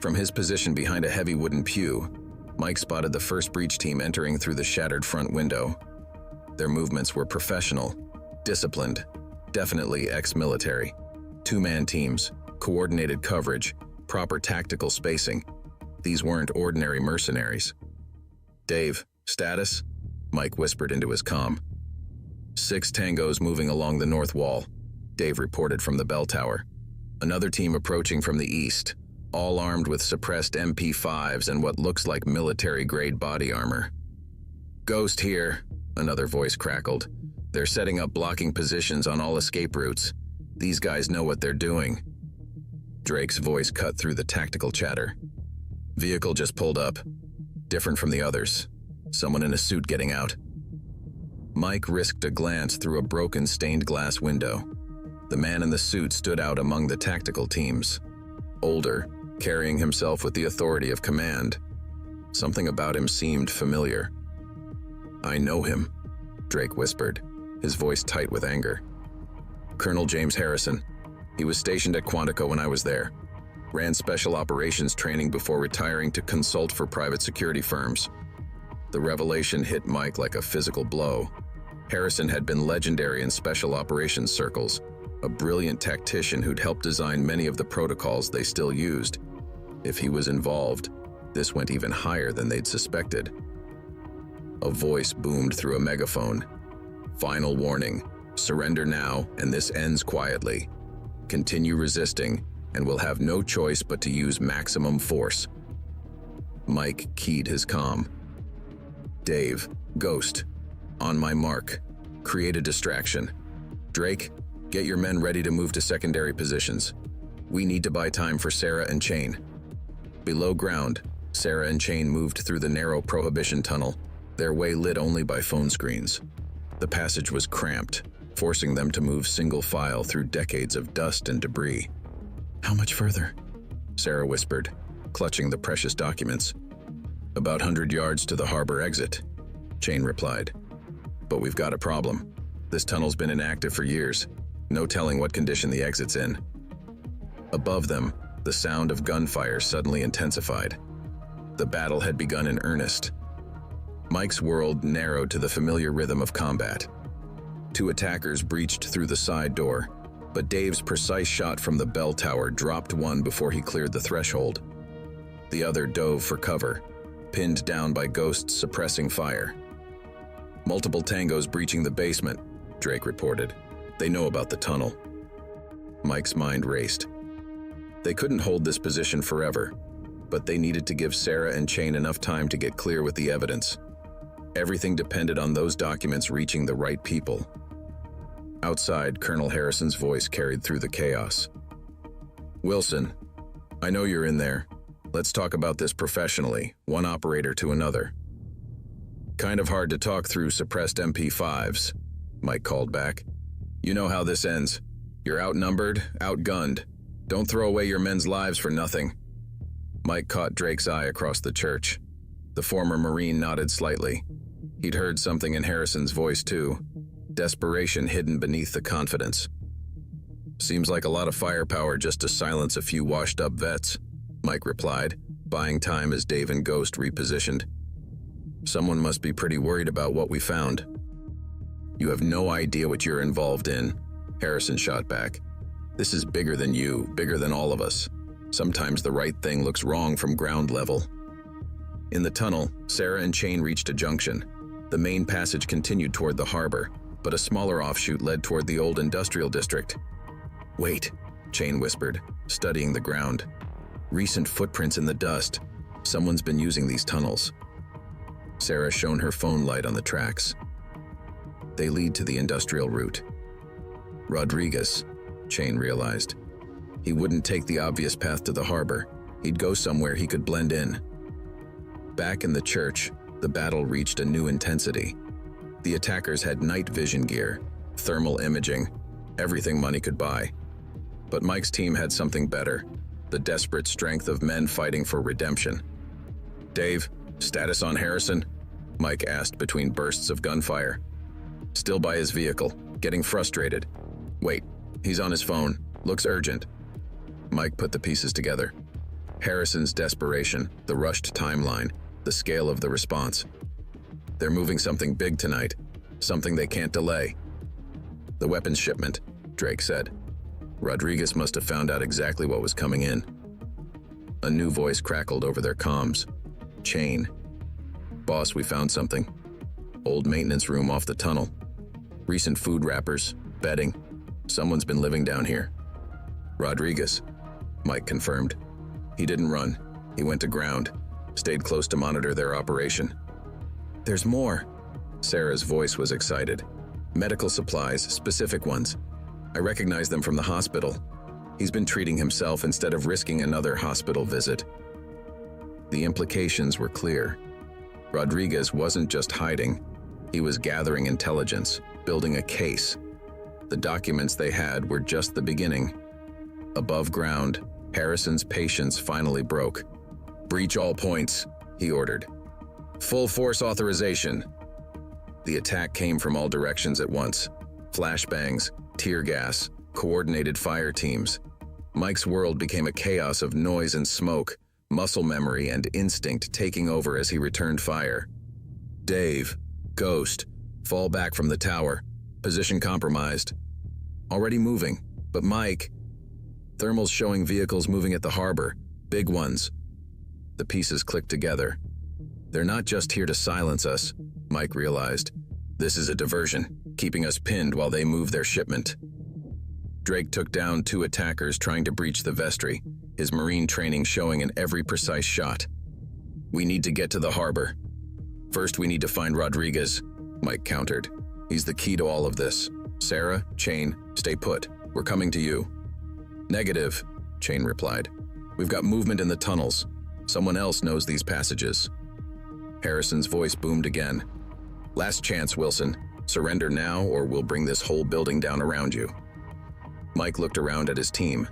S1: From his position behind a heavy wooden pew, Mike spotted the first breach team entering through the shattered front window. Their movements were professional, disciplined, definitely ex-military. Two-man teams, coordinated coverage, proper tactical spacing. These weren't ordinary mercenaries. "Dave, status?" Mike whispered into his comm. 6 tangos moving along the north wall, Dave reported from the bell tower. Another team approaching from the east, all armed with suppressed MP5s and what looks like military-grade body armor. "Ghost here," another voice crackled. "They're setting up blocking positions on all escape routes. These guys know what they're doing." Drake's voice cut through the tactical chatter. "Vehicle just pulled up. Different from the others. Someone in a suit getting out." Mike risked a glance through a broken stained glass window. The man in the suit stood out among the tactical teams. Older, carrying himself with the authority of command. Something about him seemed familiar. "I know him," Drake whispered, his voice tight with anger. "Colonel James Harrison. He was stationed at Quantico when I was there. Ran special operations training before retiring to consult for private security firms." The revelation hit Mike like a physical blow. Harrison had been legendary in special operations circles, a brilliant tactician who'd helped design many of the protocols they still used. If he was involved, this went even higher than they'd suspected. A voice boomed through a megaphone. "Final warning. Surrender now, and this ends quietly. Continue resisting, and we'll have no choice but to use maximum force." Mike keyed his comm. "Dave, Ghost. On my mark. Create a distraction. Drake, get your men ready to move to secondary positions. We need to buy time for Sarah and Chain." Below ground, Sarah and Chain moved through the narrow Prohibition tunnel, their way lit only by phone screens. The passage was cramped, forcing them to move single file through decades of dust and debris. "How much further?" Sarah whispered, clutching the precious documents. "About 100 yards to the harbor exit," Chain replied. "But we've got a problem. This tunnel's been inactive for years. No telling what condition the exit's in." Above them, the sound of gunfire suddenly intensified. The battle had begun in earnest. Mike's world narrowed to the familiar rhythm of combat. 2 attackers breached through the side door, but Dave's precise shot from the bell tower dropped one before he cleared the threshold. The other dove for cover, pinned down by Ghost's suppressing fire. "Multiple tangos breaching the basement," Drake reported. "They know about the tunnel." Mike's mind raced. They couldn't hold this position forever, but they needed to give Sarah and Chain enough time to get clear with the evidence. Everything depended on those documents reaching the right people. Outside, Colonel Harrison's voice carried through the chaos. "Wilson, I know you're in there. Let's talk about this professionally, one operator to another." "Kind of hard to talk through suppressed MP5s, Mike called back. "You know how this ends. You're outnumbered, outgunned. Don't throw away your men's lives for nothing." Mike caught Drake's eye across the church. The former Marine nodded slightly. He'd heard something in Harrison's voice too, desperation hidden beneath the confidence. "Seems like a lot of firepower just to silence a few washed-up vets," Mike replied, buying time as Dave and Ghost repositioned. "Someone must be pretty worried about what we found." "You have no idea what you're involved in," Harrison shot back. "This is bigger than you, bigger than all of us. Sometimes the right thing looks wrong from ground level." In the tunnel, Sarah and Chain reached a junction. The main passage continued toward the harbor, but a smaller offshoot led toward the old industrial district. "Wait," Chain whispered, studying the ground. "Recent footprints in the dust. Someone's been using these tunnels." Sarah shone her phone light on the tracks. "They lead to the industrial route." Rodriguez, Chain realized. He wouldn't take the obvious path to the harbor. He'd go somewhere he could blend in. Back in the church, the battle reached a new intensity. The attackers had night vision gear, thermal imaging, everything money could buy. But Mike's team had something better, the desperate strength of men fighting for redemption. "Dave, Status on Harrison? Mike asked between bursts of gunfire. Still by his vehicle, getting frustrated. Wait, he's on his phone. Looks urgent. Mike put the pieces together. Harrison's desperation, the rushed timeline, the scale of the response. They're moving something big tonight, something they can't delay. The weapons shipment, Drake said. Rodriguez must have found out exactly what was coming in. A new voice crackled over their comms. Chain. Boss, we found something. Old maintenance room off the tunnel. Recent food wrappers, bedding. Someone's been living down here. Rodriguez, Mike confirmed. He didn't run. He went to ground, stayed close to monitor their operation. There's more. Sarah's voice was excited. Medical supplies, specific ones. I recognize them from the hospital. He's been treating himself instead of risking another hospital visit. The implications were clear. Rodriguez wasn't just hiding. He was gathering intelligence, building a case. The documents they had were just the beginning. Above ground, Harrison's patience finally broke. Breach all points, he ordered. Full force authorization. The attack came from all directions at once. Flashbangs, tear gas, coordinated fire teams. Mike's world became a chaos of noise and smoke, muscle memory and instinct taking over as he returned fire. Dave, Ghost, fall back from the tower. Position compromised. Already moving, but Mike... Thermals showing vehicles moving at the harbor, big ones. The pieces clicked together. They're not just here to silence us, Mike realized. This is a diversion, keeping us pinned while they move their shipment. Drake took down 2 attackers trying to breach the vestry, his marine training showing in every precise shot. We need to get to the harbor. First, we need to find Rodriguez, Mike countered. He's the key to all of this. Sarah, Chain, stay put. We're coming to you. Negative, Chain replied. We've got movement in the tunnels. Someone else knows these passages. Harrison's voice boomed again. Last chance, Wilson. Surrender now or we'll bring this whole building down around you. Mike looked around at his team.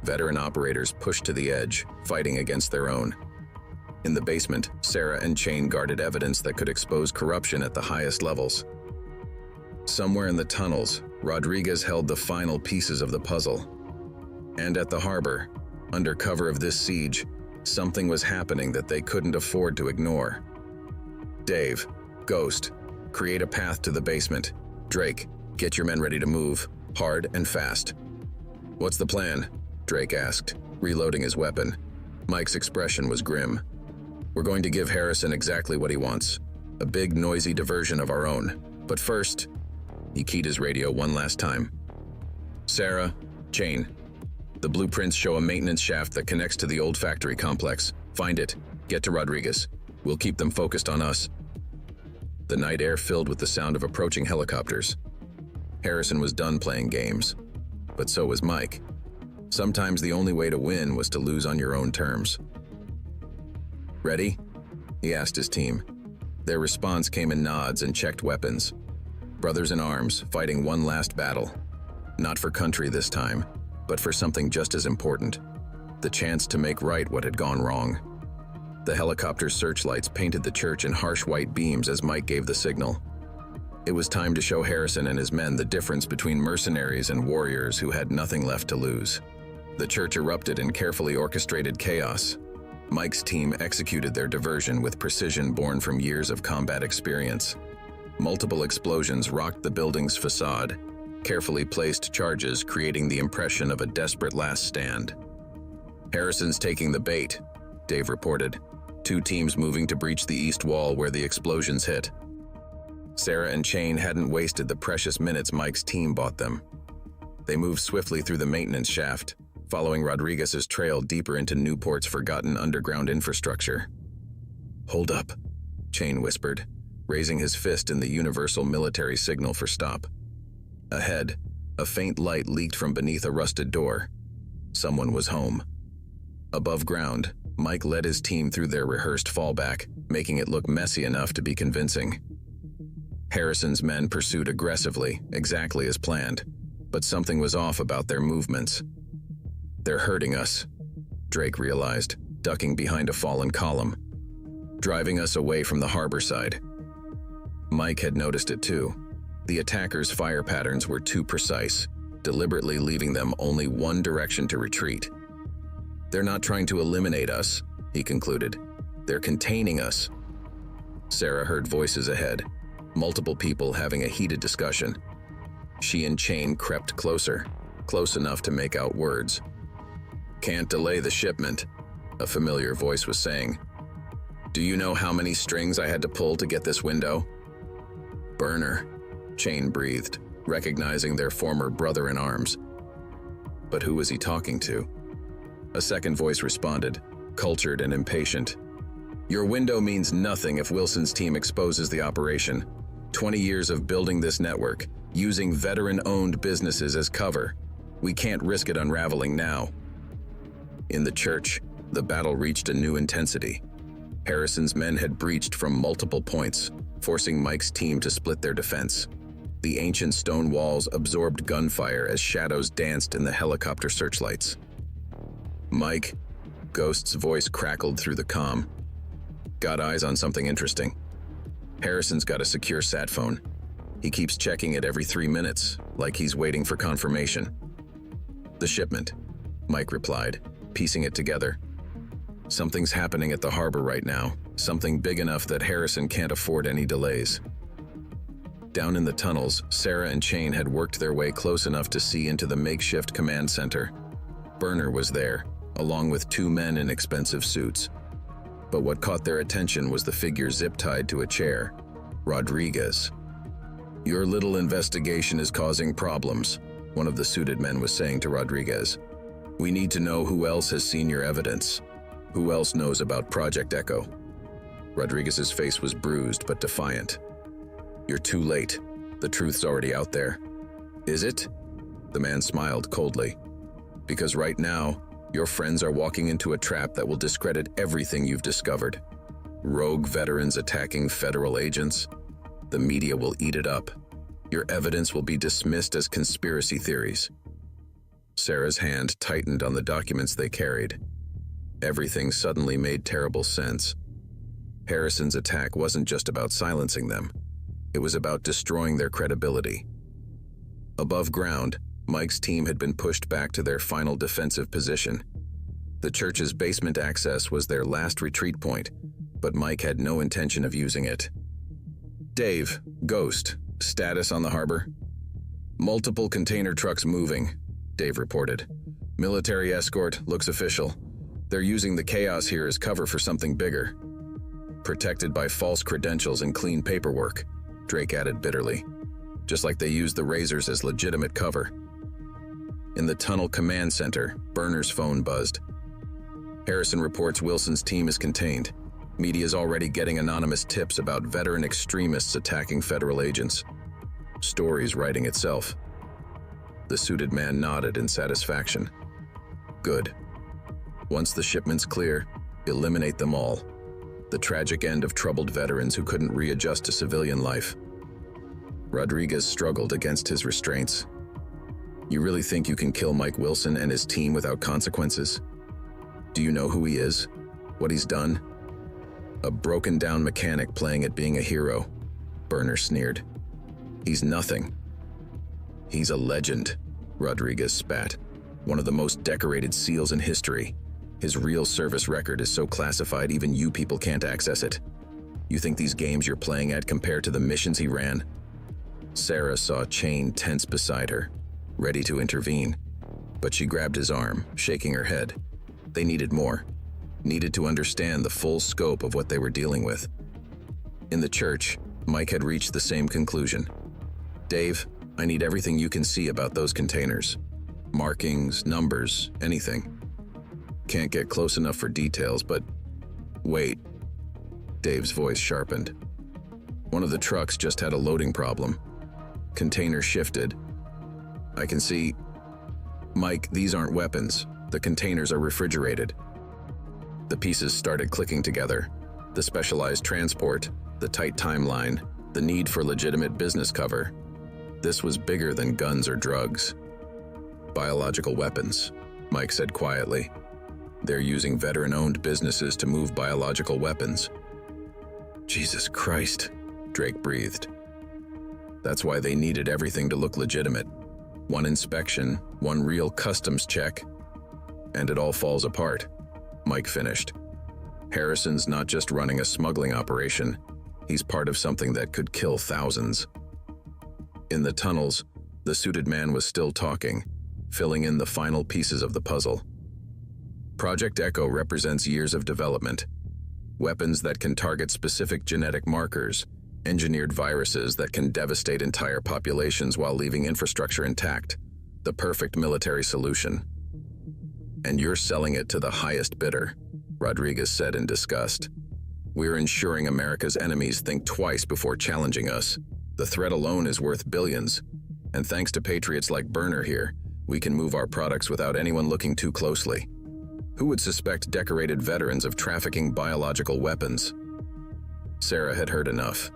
S1: Veteran operators pushed to the edge, fighting against their own. In the basement, Sarah and Chain guarded evidence that could expose corruption at the highest levels. Somewhere in the tunnels, Rodriguez held the final pieces of the puzzle. And at the harbor, under cover of this siege, something was happening that they couldn't afford to ignore. Dave, Ghost, create a path to the basement. Drake, get your men ready to move, hard and fast. What's the plan? Drake asked, reloading his weapon. Mike's expression was grim. We're going to give Harrison exactly what he wants. A big, noisy diversion of our own. But first, he keyed his radio one last time. Sarah, Chain. The blueprints show a maintenance shaft that connects to the old factory complex. Find it. Get to Rodriguez. We'll keep them focused on us. The night air filled with the sound of approaching helicopters. Harrison was done playing games. But so was Mike. Sometimes the only way to win was to lose on your own terms. Ready? He asked his team. Their response came in nods and checked weapons. Brothers in arms, fighting one last battle. Not for country this time, but for something just as important. The chance to make right what had gone wrong. The helicopter's searchlights painted the church in harsh white beams as Mike gave the signal. It was time to show Harrison and his men the difference between mercenaries and warriors who had nothing left to lose. The church erupted in carefully orchestrated chaos. Mike's team executed their diversion with precision born from years of combat experience. Multiple explosions rocked the building's facade, carefully placed charges creating the impression of a desperate last stand. Harrison's taking the bait, Dave reported. 2 teams moving to breach the east wall where the explosions hit. Sarah and Chain hadn't wasted the precious minutes Mike's team bought them. They moved swiftly through the maintenance shaft, following Rodriguez's trail deeper into Newport's forgotten underground infrastructure. Hold up, Chain whispered, raising his fist in the universal military signal for stop. Ahead, a faint light leaked from beneath a rusted door. Someone was home. Above ground, Mike led his team through their rehearsed fallback, making it look messy enough to be convincing. Harrison's men pursued aggressively, exactly as planned, but something was off about their movements. They're hurting us, Drake realized, ducking behind a fallen column. driving us away from the harbor side. Mike had noticed it too. The attackers' fire patterns were too precise, deliberately leaving them only one direction to retreat. "They're not trying to eliminate us," he concluded. "They're containing us." Sarah heard voices ahead, multiple people having a heated discussion. She and Chain crept closer, close enough to make out words. "Can't delay the shipment," a familiar voice was saying. "Do you know how many strings I had to pull to get this window?" "Burner," Chain breathed, recognizing their former brother-in-arms. But who was he talking to? A second voice responded, cultured and impatient. "Your window means nothing if Wilson's team exposes the operation. 20 years of building this network, using veteran-owned businesses as cover. We can't risk it unraveling now." In the church, the battle reached a new intensity. Harrison's men had breached from multiple points, forcing Mike's team to split their defense. The ancient stone walls absorbed gunfire as shadows danced in the helicopter searchlights. "Mike," Ghost's voice crackled through the comm. "Got eyes on something interesting. Harrison's got a secure sat phone. He keeps checking it every 3 minutes, like he's waiting for confirmation." "The shipment," Mike replied, piecing it together. "Something's happening at the harbor right now, something big enough that Harrison can't afford any delays." Down in the tunnels, Sarah and Chain had worked their way close enough to see into the makeshift command center. Burner was there, along with 2 men in expensive suits. But what caught their attention was the figure zip-tied to a chair, Rodriguez. "Your little investigation is causing problems," one of the suited men was saying to Rodriguez. "We need to know who else has seen your evidence. Who else knows about Project Echo?" Rodriguez's face was bruised but defiant. "You're too late. The truth's already out there." "Is it?" The man smiled coldly. "Because right now, your friends are walking into a trap that will discredit everything you've discovered. Rogue veterans attacking federal agents. The media will eat it up. Your evidence will be dismissed as conspiracy theories." Sarah's hand tightened on the documents they carried. Everything suddenly made terrible sense. Harrison's attack wasn't just about silencing them. It was about destroying their credibility. Above ground, Mike's team had been pushed back to their final defensive position. The church's basement access was their last retreat point, but Mike had no intention of using it. "Dave, Ghost, status on the harbor?" "Multiple container trucks moving," Dave reported. "Military escort, looks official. They're using the chaos here as cover for something bigger." "Protected by false credentials and clean paperwork," Drake added bitterly. "Just like they used the Razors as legitimate cover." In the tunnel command center, Burner's phone buzzed. "Harrison reports Wilson's team is contained. Media's already getting anonymous tips about veteran extremists attacking federal agents. Story's writing itself." The suited man nodded in satisfaction. "Good. Once the shipment's clear, eliminate them all. The tragic end of troubled veterans who couldn't readjust to civilian life." Rodriguez struggled against his restraints. "You really think you can kill Mike Wilson and his team without consequences? Do you know who he is? What he's done?" "A broken-down mechanic playing at being a hero," Burner sneered. "He's nothing." "He's a legend," Rodriguez spat. "One of the most decorated SEALs in history. His real service record is so classified even you people can't access it. You think these games you're playing at compare to the missions he ran?" Sarah saw Chain tense beside her, ready to intervene, but she grabbed his arm, shaking her head. They needed more, needed to understand the full scope of what they were dealing with. In the church, Mike had reached the same conclusion. "Dave, I need everything you can see about those containers. Markings, numbers, anything. Can't get close enough for details, but..." "Wait." Dave's voice sharpened. "One of the trucks just had a loading problem. Container shifted. I can see..." "Mike, these aren't weapons. The containers are refrigerated." The pieces started clicking together. The specialized transport, the tight timeline, the need for legitimate business cover. This was bigger than guns or drugs. "Biological weapons," Mike said quietly. "They're using veteran-owned businesses to move biological weapons. Jesus Christ, Drake breathed. That's why they needed everything to look legitimate. One inspection, one real customs check, and it all falls apart. Mike finished. Harrison's not just running a smuggling operation, he's part of something that could kill thousands. In the tunnels, the suited man was still talking, filling in the final pieces of the puzzle. Project Echo represents years of development. Weapons that can target specific genetic markers, engineered viruses that can devastate entire populations while leaving infrastructure intact. The perfect military solution. And you're selling it to the highest bidder, Rodriguez said in disgust. We're ensuring America's enemies think twice before challenging us. The threat alone is worth billions. And thanks to patriots like Burner here, we can move our products without anyone looking too closely. Who would suspect decorated veterans of trafficking biological weapons? Sarah had heard enough.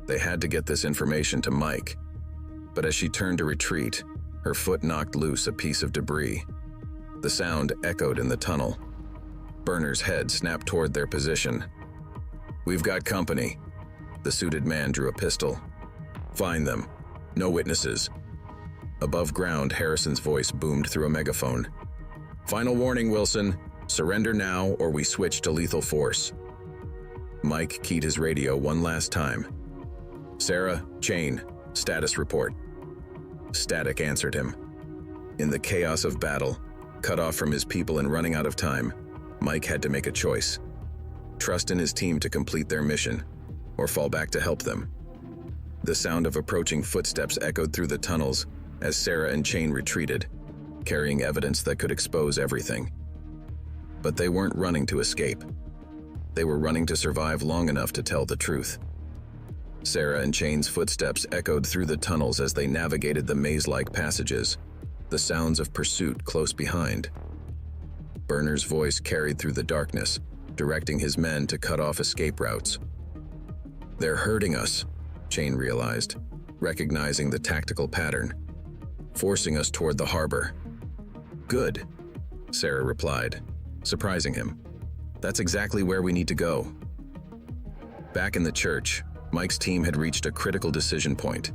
S1: They had to get this information to Mike. But as she turned to retreat, her foot knocked loose a piece of debris. The sound echoed in the tunnel. Burner's head snapped toward their position. We've got company. The suited man drew a pistol. Find them. No witnesses. Above ground, Harrison's voice boomed through a megaphone. Final warning, Wilson. Surrender now or we switch to lethal force. Mike keyed his radio one last time. Sarah, Chain, status report. Static answered him. In the chaos of battle, cut off from his people and running out of time, Mike had to make a choice. Trust in his team to complete their mission, or fall back to help them. The sound of approaching footsteps echoed through the tunnels as Sarah and Chain retreated, carrying evidence that could expose everything. But they weren't running to escape. They were running to survive long enough to tell the truth. Sarah and Chain's footsteps echoed through the tunnels as they navigated the maze-like passages, the sounds of pursuit close behind. Burner's voice carried through the darkness, directing his men to cut off escape routes. They're hurting us, Chain realized, recognizing the tactical pattern, forcing us toward the harbor. Good, Sarah replied, surprising him. That's exactly where we need to go. Back in the church, Mike's team had reached a critical decision point.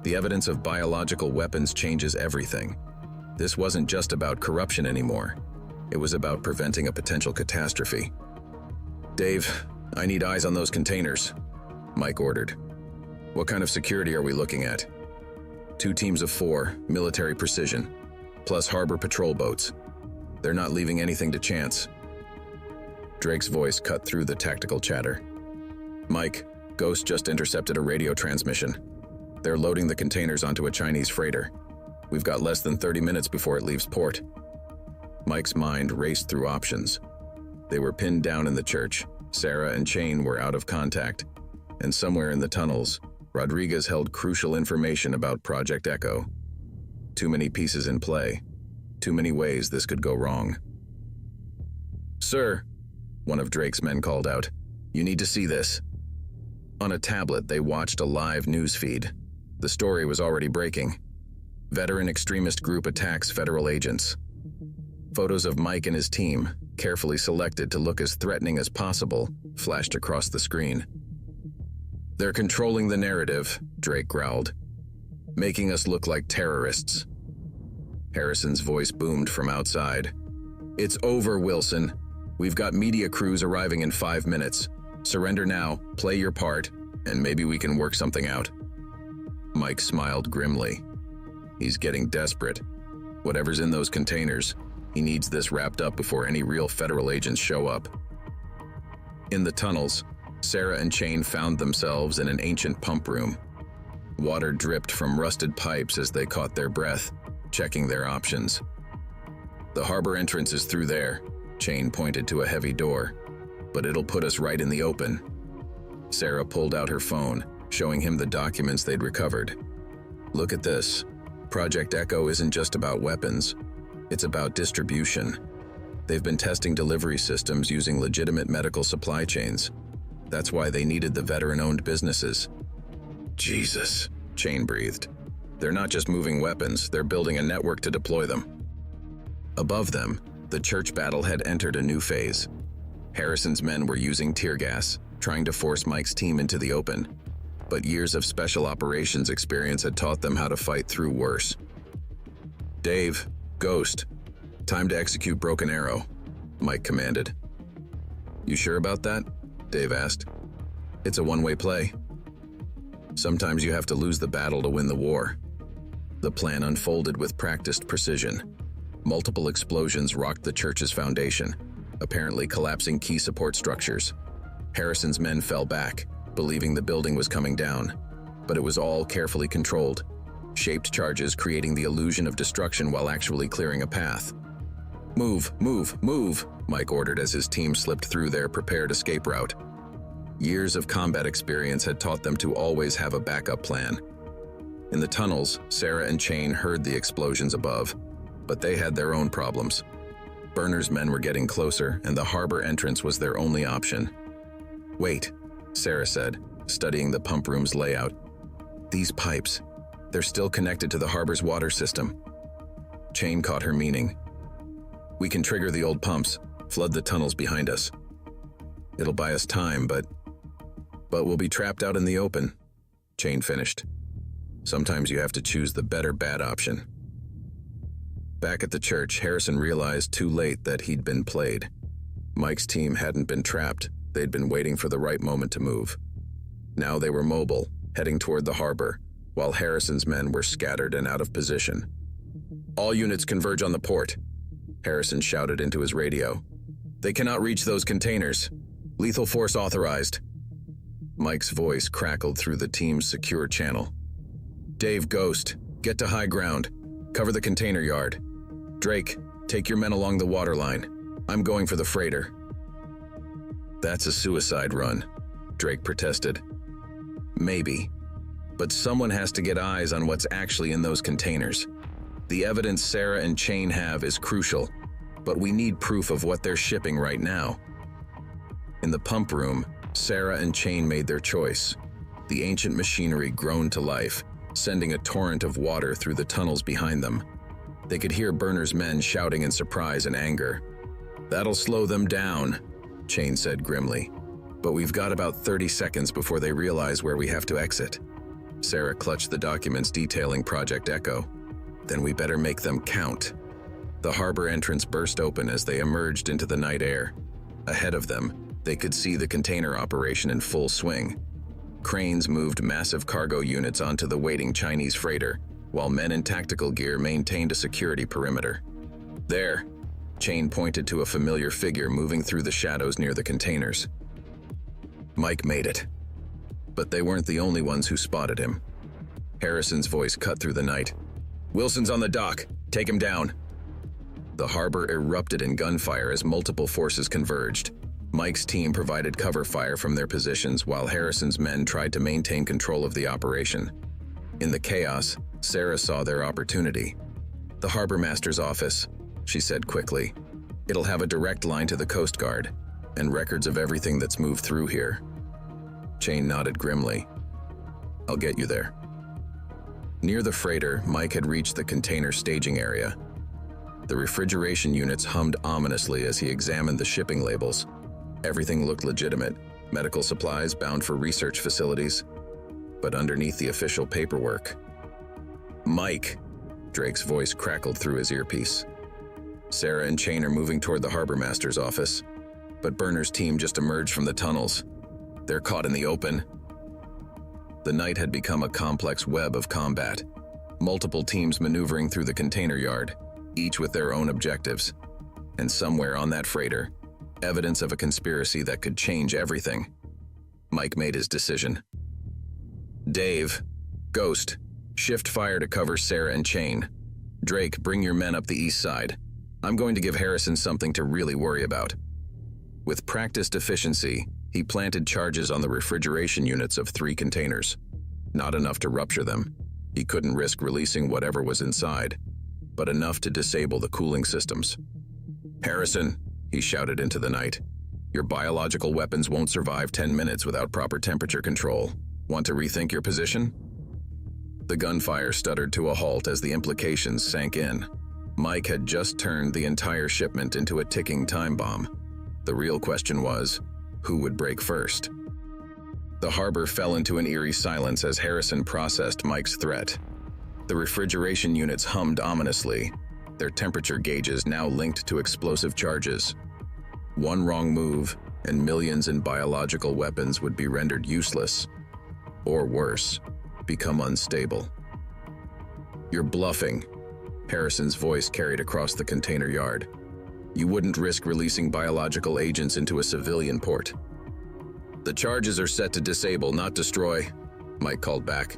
S1: The evidence of biological weapons changes everything. This wasn't just about corruption anymore. It was about preventing a potential catastrophe. Dave, I need eyes on those containers, Mike ordered. What kind of security are we looking at? 2 teams of 4, military precision, plus harbor patrol boats. They're not leaving anything to chance. Drake's voice cut through the tactical chatter. Mike, Ghost just intercepted a radio transmission. They're loading the containers onto a Chinese freighter. We've got less than 30 minutes before it leaves port. Mike's mind raced through options. They were pinned down in the church, Sarah and Chain were out of contact, and somewhere in the tunnels, Rodriguez held crucial information about Project Echo. Too many pieces in play. Too many ways this could go wrong. Sir, one of Drake's men called out, you need to see this. On a tablet, they watched a live news feed. The story was already breaking. Veteran extremist group attacks federal agents. Photos of Mike and his team, carefully selected to look as threatening as possible, flashed across the screen. They're controlling the narrative, Drake growled, making us look like terrorists. Harrison's voice boomed from outside. It's over, Wilson. We've got media crews arriving in 5 minutes. Surrender now, play your part, and maybe we can work something out. Mike smiled grimly. He's getting desperate. Whatever's in those containers, he needs this wrapped up before any real federal agents show up. In the tunnels, Sarah and Chain found themselves in an ancient pump room. Water dripped from rusted pipes as they caught their breath, checking their options. The harbor entrance is through there, Chain pointed to a heavy door, but it'll put us right in the open. Sarah pulled out her phone, showing him the documents they'd recovered. Look at this. Project Echo isn't just about weapons. It's about distribution. They've been testing delivery systems using legitimate medical supply chains. That's why they needed the veteran-owned businesses. Jesus, Chain breathed. They're not just moving weapons, they're building a network to deploy them. Above them, the church battle had entered a new phase. Harrison's men were using tear gas, trying to force Mike's team into the open. But years of special operations experience had taught them how to fight through worse. "Dave, Ghost, time to execute Broken Arrow," Mike commanded. "You sure about that?" Dave asked. "It's a one-way play. Sometimes you have to lose the battle to win the war." The plan unfolded with practiced precision. Multiple explosions rocked the church's foundation, apparently collapsing key support structures. Harrison's men fell back, believing the building was coming down, but it was all carefully controlled, shaped charges creating the illusion of destruction while actually clearing a path. "Move, move, move," Mike ordered as his team slipped through their prepared escape route. Years of combat experience had taught them to always have a backup plan. In the tunnels, Sarah and Chain heard the explosions above, but they had their own problems. Burner's men were getting closer, and the harbor entrance was their only option. "Wait," Sarah said, studying the pump room's layout. "These pipes, they're still connected to the harbor's water system." Chain caught her meaning. "We can trigger the old pumps, flood the tunnels behind us. It'll buy us time, but we'll be trapped out in the open," Chain finished. "Sometimes you have to choose the better bad option." Back at the church, Harrison realized too late that he'd been played. Mike's team hadn't been trapped, they'd been waiting for the right moment to move. Now they were mobile, heading toward the harbor, while Harrison's men were scattered and out of position. "All units converge on the port," Harrison shouted into his radio. "They cannot reach those containers. Lethal force authorized." Mike's voice crackled through the team's secure channel. "Dave, Ghost, get to high ground. Cover the container yard. Drake, take your men along the waterline. I'm going for the freighter." "That's a suicide run," Drake protested. "Maybe, but someone has to get eyes on what's actually in those containers. The evidence Sarah and Chain have is crucial, but we need proof of what they're shipping right now." In the pump room, Sarah and Chain made their choice. The ancient machinery groaned to life, sending a torrent of water through the tunnels behind them. They could hear Burner's men shouting in surprise and anger. "That'll slow them down," Chain said grimly. "But we've got about 30 seconds before they realize where we have to exit." Sarah clutched the documents detailing Project Echo. "Then we better make them count." The harbor entrance burst open as they emerged into the night air. Ahead of them, they could see the container operation in full swing. Cranes moved massive cargo units onto the waiting Chinese freighter, while men in tactical gear maintained a security perimeter. "There," Chain pointed to a familiar figure moving through the shadows near the containers. Mike made it. But they weren't the only ones who spotted him. Harrison's voice cut through the night. "Wilson's on the dock. Take him down." The harbor erupted in gunfire as multiple forces converged. Mike's team provided cover fire from their positions while Harrison's men tried to maintain control of the operation. In the chaos, Sarah saw their opportunity. "The harbor master's office," she said quickly. "It'll have a direct line to the Coast Guard, and records of everything that's moved through here." Chain nodded grimly. "I'll get you there." Near the freighter, Mike had reached the container staging area. The refrigeration units hummed ominously as he examined the shipping labels. Everything looked legitimate, medical supplies bound for research facilities. But underneath the official paperwork... "Mike!" Drake's voice crackled through his earpiece. "Sarah and Chain are moving toward the harbor master's office, but Burner's team just emerged from the tunnels. They're caught in the open." The night had become a complex web of combat. Multiple teams maneuvering through the container yard, each with their own objectives. And somewhere on that freighter, evidence of a conspiracy that could change everything. Mike made his decision. "Dave, Ghost, shift fire to cover Sarah and Chain. Drake, bring your men up the east side. I'm going to give Harrison something to really worry about." With practiced efficiency, he planted charges on the refrigeration units of 3 containers. Not enough to rupture them. He couldn't risk releasing whatever was inside, but enough to disable the cooling systems. "Harrison," he shouted into the night, "your biological weapons won't survive 10 minutes without proper temperature control. Want to rethink your position?" The gunfire stuttered to a halt as the implications sank in. Mike had just turned the entire shipment into a ticking time bomb. The real question was, who would break first? The harbor fell into an eerie silence as Harrison processed Mike's threat. The refrigeration units hummed ominously, their temperature gauges now linked to explosive charges. One wrong move, and millions in biological weapons would be rendered useless, or worse, become unstable. "You're bluffing," Harrison's voice carried across the container yard. "You wouldn't risk releasing biological agents into a civilian port." "The charges are set to disable, not destroy," Mike called back.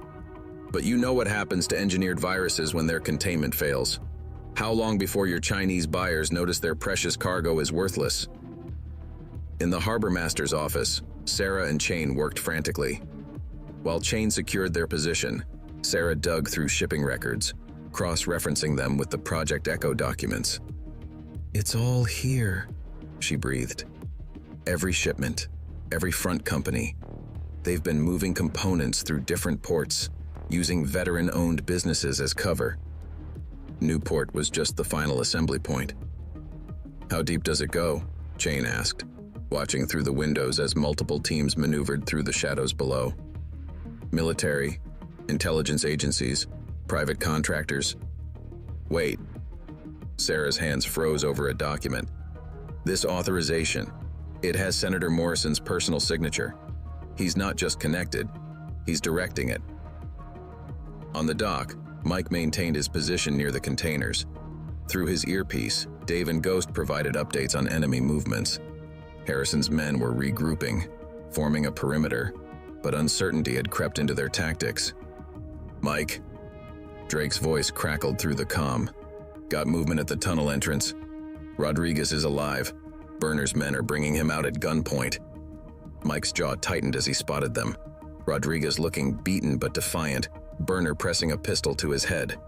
S1: "But you know what happens to engineered viruses when their containment fails. How long before your Chinese buyers notice their precious cargo is worthless?" In the harbor master's office, Sarah and Chain worked frantically. While Chain secured their position, Sarah dug through shipping records, cross-referencing them with the Project Echo documents. "It's all here," she breathed. "Every shipment, every front company. They've been moving components through different ports, using veteran-owned businesses as cover. Newport was just the final assembly point." "How deep does it go?" Chain asked, watching through the windows as multiple teams maneuvered through the shadows below. "Military, intelligence agencies, private contractors." "Wait." Sarah's hands froze over a document. "This authorization, it has Senator Morrison's personal signature. He's not just connected, he's directing it." On the dock, Mike maintained his position near the containers. Through his earpiece, Dave and Ghost provided updates on enemy movements. Harrison's men were regrouping, forming a perimeter, but uncertainty had crept into their tactics. "Mike?" Drake's voice crackled through the comm. "Got movement at the tunnel entrance. Rodriguez is alive. Burner's men are bringing him out at gunpoint." Mike's jaw tightened as he spotted them. Rodriguez looking beaten but defiant, Burner pressing a pistol to his head.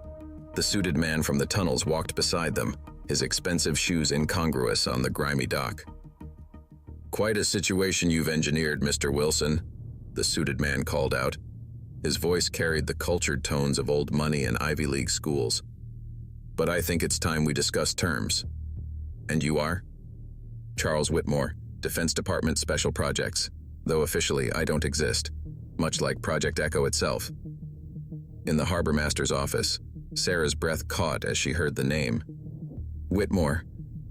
S1: The suited man from the tunnels walked beside them, his expensive shoes incongruous on the grimy dock. "Quite a situation you've engineered, Mr. Wilson," the suited man called out. His voice carried the cultured tones of old money and Ivy League schools. "But I think it's time we discuss terms." "And you are?" "Charles Whitmore, Defense Department Special Projects, though officially I don't exist, much like Project Echo itself." In the harbor master's office, Sarah's breath caught as she heard the name. "Whitmore.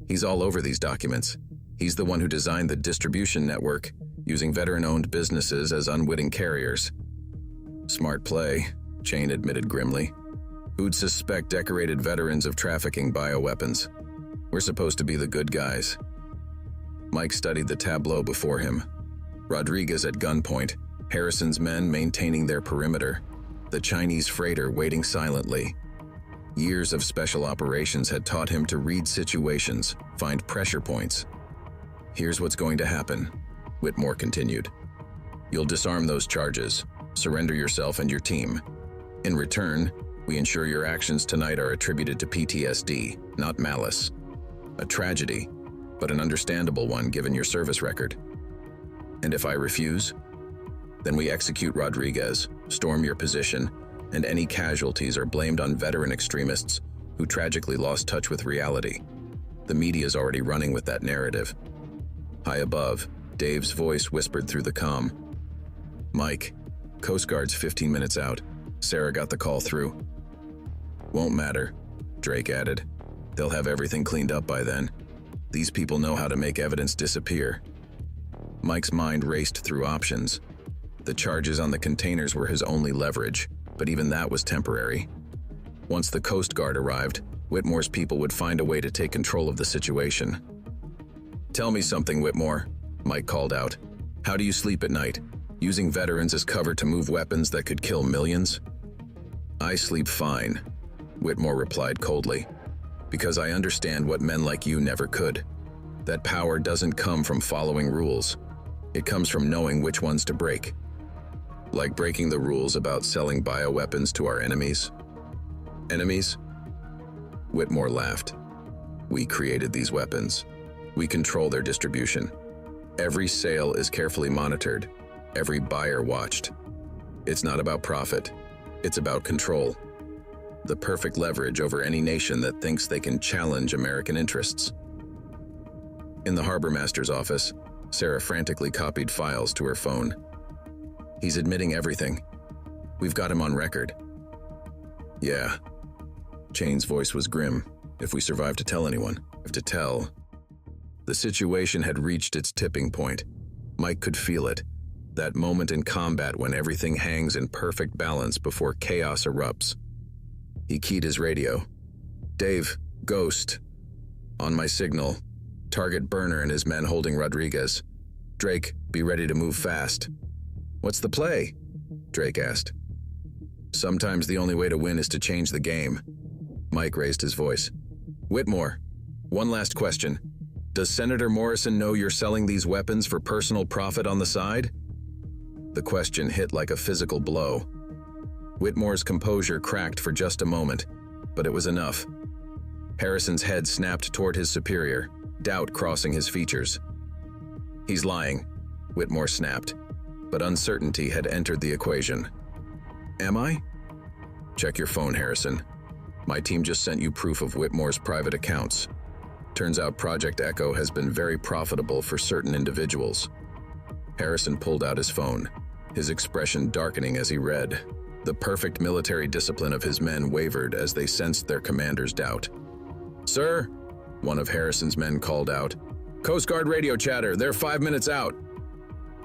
S1: He's all over these documents. He's the one who designed the distribution network, using veteran-owned businesses as unwitting carriers." "Smart play," Chain admitted grimly. "Who'd suspect decorated veterans of trafficking bioweapons? We're supposed to be the good guys." Mike studied the tableau before him. Rodriguez at gunpoint, Harrison's men maintaining their perimeter, the Chinese freighter waiting silently. Years of special operations had taught him to read situations, find pressure points. "Here's what's going to happen," Whitmore continued. "You'll disarm those charges, surrender yourself and your team. In return, we ensure your actions tonight are attributed to PTSD, not malice. A tragedy, but an understandable one given your service record. And if I refuse, then we execute Rodriguez, storm your position, and any casualties are blamed on veteran extremists who tragically lost touch with reality. The media's already running with that narrative." High above, Dave's voice whispered through the comm. "Mike, Coast Guard's 15 minutes out. Sarah got the call through." "Won't matter," Drake added. "They'll have everything cleaned up by then. These people know how to make evidence disappear." Mike's mind raced through options. The charges on the containers were his only leverage, but even that was temporary. Once the Coast Guard arrived, Whitmore's people would find a way to take control of the situation. "Tell me something, Whitmore," Mike called out. "How do you sleep at night? Using veterans as cover to move weapons that could kill millions?" "I sleep fine," Whitmore replied coldly, "because I understand what men like you never could. That power doesn't come from following rules. It comes from knowing which ones to break. Like breaking the rules about selling bioweapons to our enemies." "Enemies?" Whitmore laughed. "We created these weapons. We control their distribution. Every sale is carefully monitored, every buyer watched. It's not about profit, it's about control. The perfect leverage over any nation that thinks they can challenge American interests." In the harbor master's office, Sarah frantically copied files to her phone. He's admitting everything. We've got him on record. Yeah. Chain's voice was grim. If we survive to tell anyone, if to tell. The situation had reached its tipping point. Mike could feel it. That moment in combat when everything hangs in perfect balance before chaos erupts. He keyed his radio. Dave, Ghost. On my signal. Target Burner and his men holding Rodriguez. Drake, be ready to move fast. What's the play? Drake asked. Sometimes the only way to win is to change the game. Mike raised his voice. Whitmore, one last question. Does Senator Morrison know you're selling these weapons for personal profit on the side? The question hit like a physical blow. Whitmore's composure cracked for just a moment, but it was enough. Harrison's head snapped toward his superior, doubt crossing his features. He's lying, Whitmore snapped, but uncertainty had entered the equation. Am I? Check your phone, Harrison. My team just sent you proof of Whitmore's private accounts. Turns out Project Echo has been very profitable for certain individuals. Harrison pulled out his phone, his expression darkening as he read. The perfect military discipline of his men wavered as they sensed their commander's doubt. Sir, one of Harrison's men called out. Coast Guard radio chatter, they're 5 minutes out.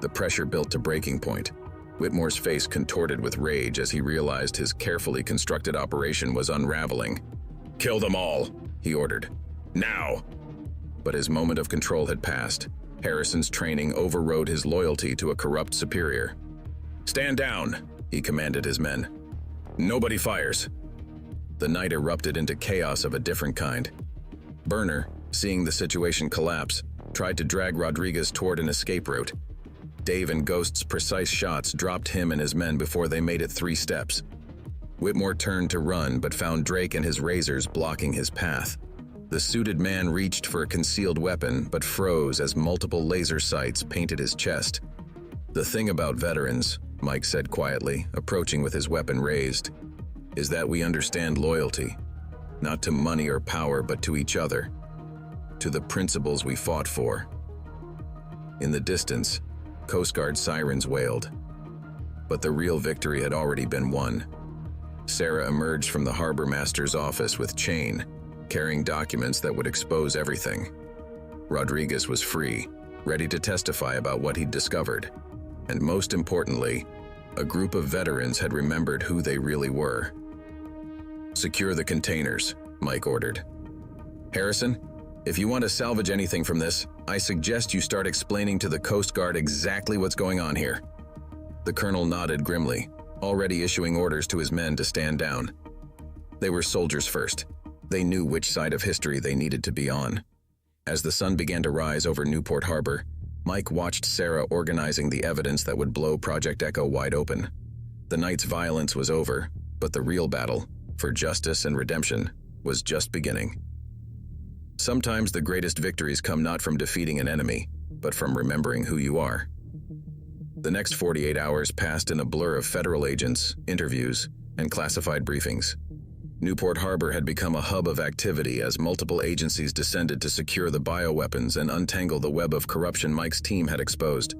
S1: The pressure built to breaking point. Whitmore's face contorted with rage as he realized his carefully constructed operation was unraveling. Kill them all, he ordered. Now! But his moment of control had passed. Harrison's training overrode his loyalty to a corrupt superior. Stand down, he commanded his men. Nobody fires. The night erupted into chaos of a different kind. Burner, seeing the situation collapse, tried to drag Rodriguez toward an escape route. Dave and Ghost's precise shots dropped him and his men before they made it 3 steps. Whitmore turned to run but found Drake and his razors blocking his path. The suited man reached for a concealed weapon but froze as multiple laser sights painted his chest. The thing about veterans, Mike said quietly, approaching with his weapon raised, is that we understand loyalty, not to money or power but to each other, to the principles we fought for. In the distance, Coast Guard sirens wailed. But the real victory had already been won. Sarah emerged from the harbor master's office with Chain, carrying documents that would expose everything. Rodriguez was free, ready to testify about what he'd discovered. And most importantly, a group of veterans had remembered who they really were. Secure the containers, Mike ordered. Harrison, if you want to salvage anything from this, I suggest you start explaining to the Coast Guard exactly what's going on here. The colonel nodded grimly, already issuing orders to his men to stand down. They were soldiers first. They knew which side of history they needed to be on. As the sun began to rise over Newport Harbor, Mike watched Sarah organizing the evidence that would blow Project Echo wide open. The night's violence was over, but the real battle, for justice and redemption, was just beginning. Sometimes the greatest victories come not from defeating an enemy, but from remembering who you are. The next 48 hours passed in a blur of federal agents, interviews, and classified briefings. Newport Harbor had become a hub of activity as multiple agencies descended to secure the bioweapons and untangle the web of corruption Mike's team had exposed.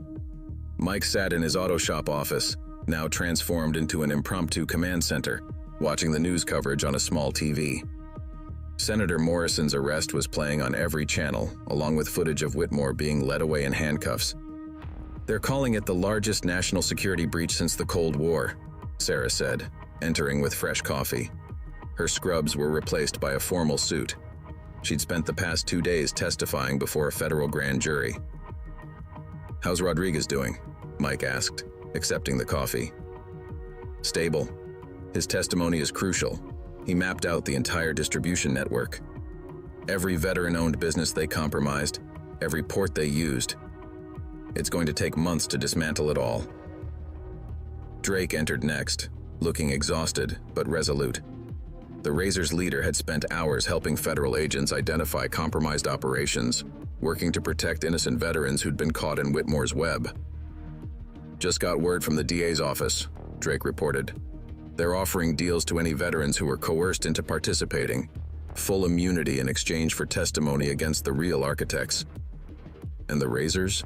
S1: Mike sat in his auto shop office, now transformed into an impromptu command center, watching the news coverage on a small TV. Senator Morrison's arrest was playing on every channel, along with footage of Whitmore being led away in handcuffs. They're calling it the largest national security breach since the Cold War, Sarah said, entering with fresh coffee. Her scrubs were replaced by a formal suit. She'd spent the past 2 days testifying before a federal grand jury. How's Rodriguez doing? Mike asked, accepting the coffee. Stable. His testimony is crucial. He mapped out the entire distribution network. Every veteran-owned business they compromised, every port they used. It's going to take months to dismantle it all. Drake entered next, looking exhausted but resolute. The Razor's leader had spent hours helping federal agents identify compromised operations, working to protect innocent veterans who'd been caught in Whitmore's web. Just got word from the DA's office, Drake reported. They're offering deals to any veterans who were coerced into participating, full immunity in exchange for testimony against the real architects. And the Razors?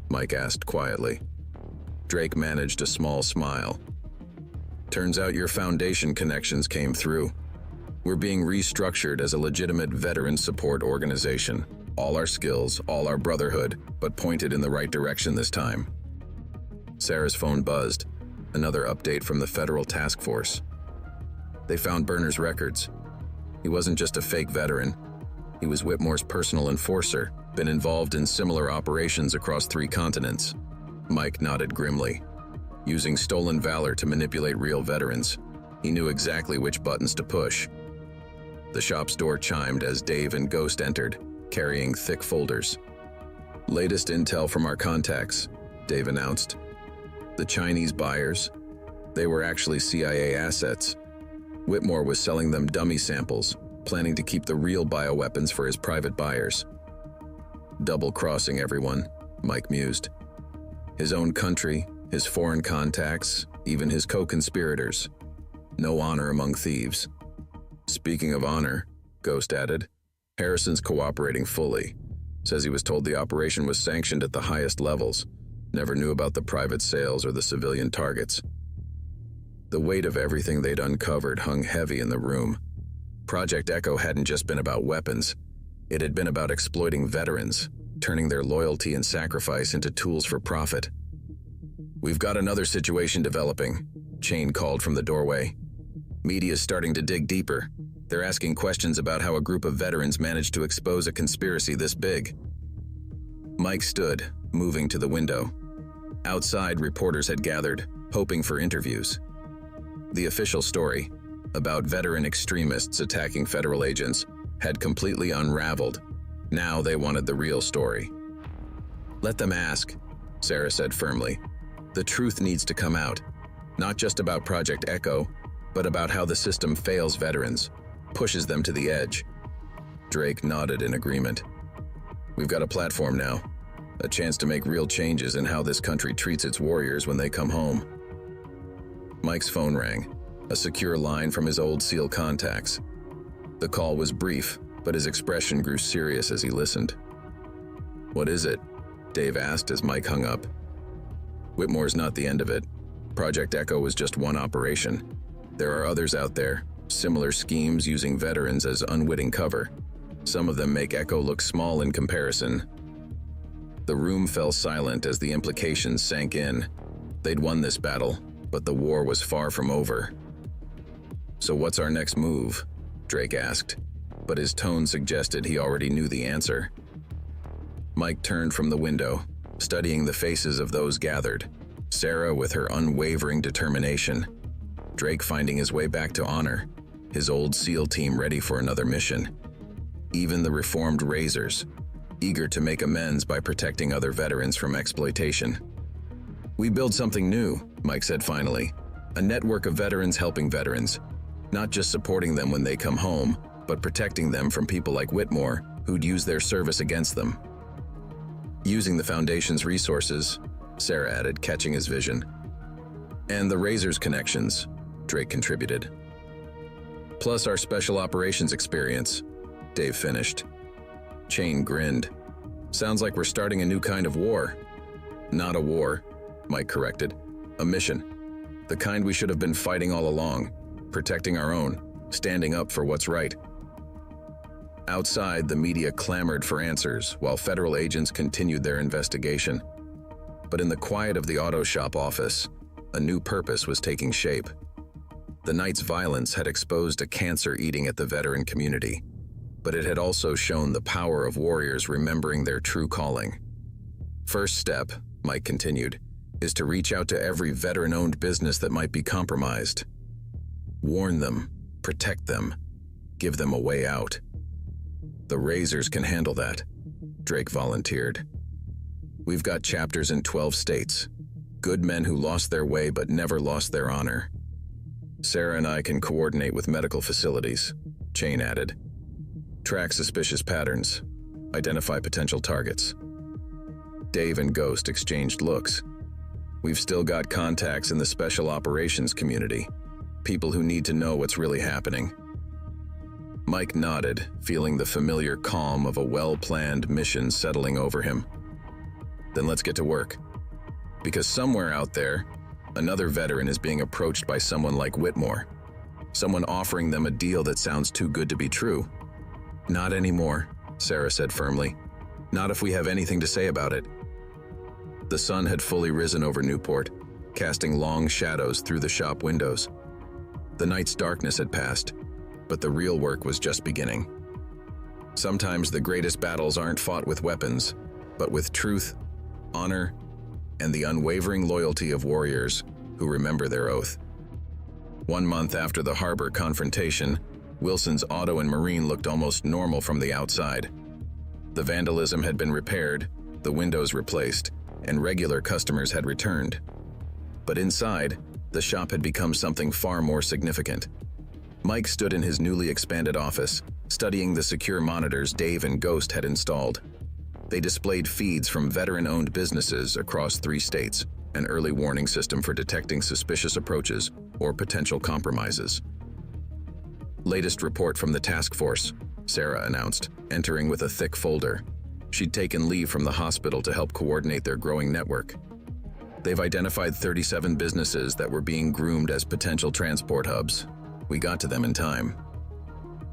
S1: Mike asked quietly. Drake managed a small smile. Turns out your foundation connections came through. We're being restructured as a legitimate veteran support organization. All our skills, all our brotherhood, but pointed in the right direction this time. Sarah's phone buzzed. Another update from the federal task force. They found Burner's records. He wasn't just a fake veteran. He was Whitmore's personal enforcer, been involved in similar operations across 3 continents. Mike nodded grimly. Using stolen valor to manipulate real veterans, he knew exactly which buttons to push. The shop's door chimed as Dave and Ghost entered, carrying thick folders. Latest intel from our contacts, Dave announced. The Chinese buyers, they were actually CIA assets. Whitmore was selling them dummy samples, planning to keep the real bioweapons for his private buyers. Double-crossing everyone, Mike mused. His own country, his foreign contacts, even his co-conspirators. No honor among thieves. Speaking of honor, Ghost added, Harrison's cooperating fully. Says he was told the operation was sanctioned at the highest levels. Never knew about the private sales or the civilian targets. The weight of everything they'd uncovered hung heavy in the room. Project Echo hadn't just been about weapons. It had been about exploiting veterans, turning their loyalty and sacrifice into tools for profit. We've got another situation developing, Chain called from the doorway. Media's starting to dig deeper. They're asking questions about how a group of veterans managed to expose a conspiracy this big. Mike stood, moving to the window. Outside, reporters had gathered, hoping for interviews. The official story, about veteran extremists attacking federal agents, had completely unraveled. Now they wanted the real story. Let them ask, Sarah said firmly. The truth needs to come out, not just about Project Echo, but about how the system fails veterans, pushes them to the edge. Drake nodded in agreement. We've got a platform now, a chance to make real changes in how this country treats its warriors when they come home. Mike's phone rang, a secure line from his old SEAL contacts. The call was brief, but his expression grew serious as he listened. What is it? Dave asked as Mike hung up. Whitmore's not the end of it. Project Echo was just one operation. There are others out there, similar schemes using veterans as unwitting cover. Some of them make Echo look small in comparison. The room fell silent as the implications sank in. They'd won this battle, but the war was far from over. So what's our next move? Drake asked, but his tone suggested he already knew the answer. Mike turned from the window, studying the faces of those gathered. Sarah with her unwavering determination. Drake finding his way back to honor, his old SEAL team ready for another mission. Even the reformed Razors, eager to make amends by protecting other veterans from exploitation. We build something new, Mike said finally. A network of veterans helping veterans, not just supporting them when they come home, but protecting them from people like Whitmore who'd use their service against them. Using the Foundation's resources, Sarah added, catching his vision. And the Razors connections, Drake contributed. Plus our special operations experience, Dave finished. Chain grinned. Sounds like we're starting a new kind of war. Not a war, Mike corrected. A mission. The kind we should have been fighting all along, protecting our own, standing up for what's right. Outside, the media clamored for answers while federal agents continued their investigation. But in the quiet of the auto shop office, a new purpose was taking shape. The night's violence had exposed a cancer eating at the veteran community, but it had also shown the power of warriors remembering their true calling. First step, Mike continued, is to reach out to every veteran-owned business that might be compromised. Warn them, protect them, give them a way out. The Razors can handle that, Drake volunteered. We've got chapters in 12 states. Good men who lost their way but never lost their honor. Sarah and I can coordinate with medical facilities, Chain added. Track suspicious patterns. Identify potential targets. Dave and Ghost exchanged looks. We've still got contacts in the special operations community. People who need to know what's really happening. Mike nodded, feeling the familiar calm of a well-planned mission settling over him. Then let's get to work. Because somewhere out there, another veteran is being approached by someone like Whitmore. Someone offering them a deal that sounds too good to be true. Not anymore, Sarah said firmly. Not if we have anything to say about it. The sun had fully risen over Newport, casting long shadows through the shop windows. The night's darkness had passed, but the real work was just beginning. Sometimes the greatest battles aren't fought with weapons, but with truth, honor, and the unwavering loyalty of warriors who remember their oath. 1 month after the harbor confrontation, Wilson's Auto and Marine looked almost normal from the outside. The vandalism had been repaired, the windows replaced, and regular customers had returned. But inside, the shop had become something far more significant. Mike stood in his newly expanded office, studying the secure monitors Dave and Ghost had installed. They displayed feeds from veteran-owned businesses across 3 states, an early warning system for detecting suspicious approaches or potential compromises. Latest report from the task force, Sarah announced, entering with a thick folder. She'd taken leave from the hospital to help coordinate their growing network. They've identified 37 businesses that were being groomed as potential transport hubs. We got to them in time.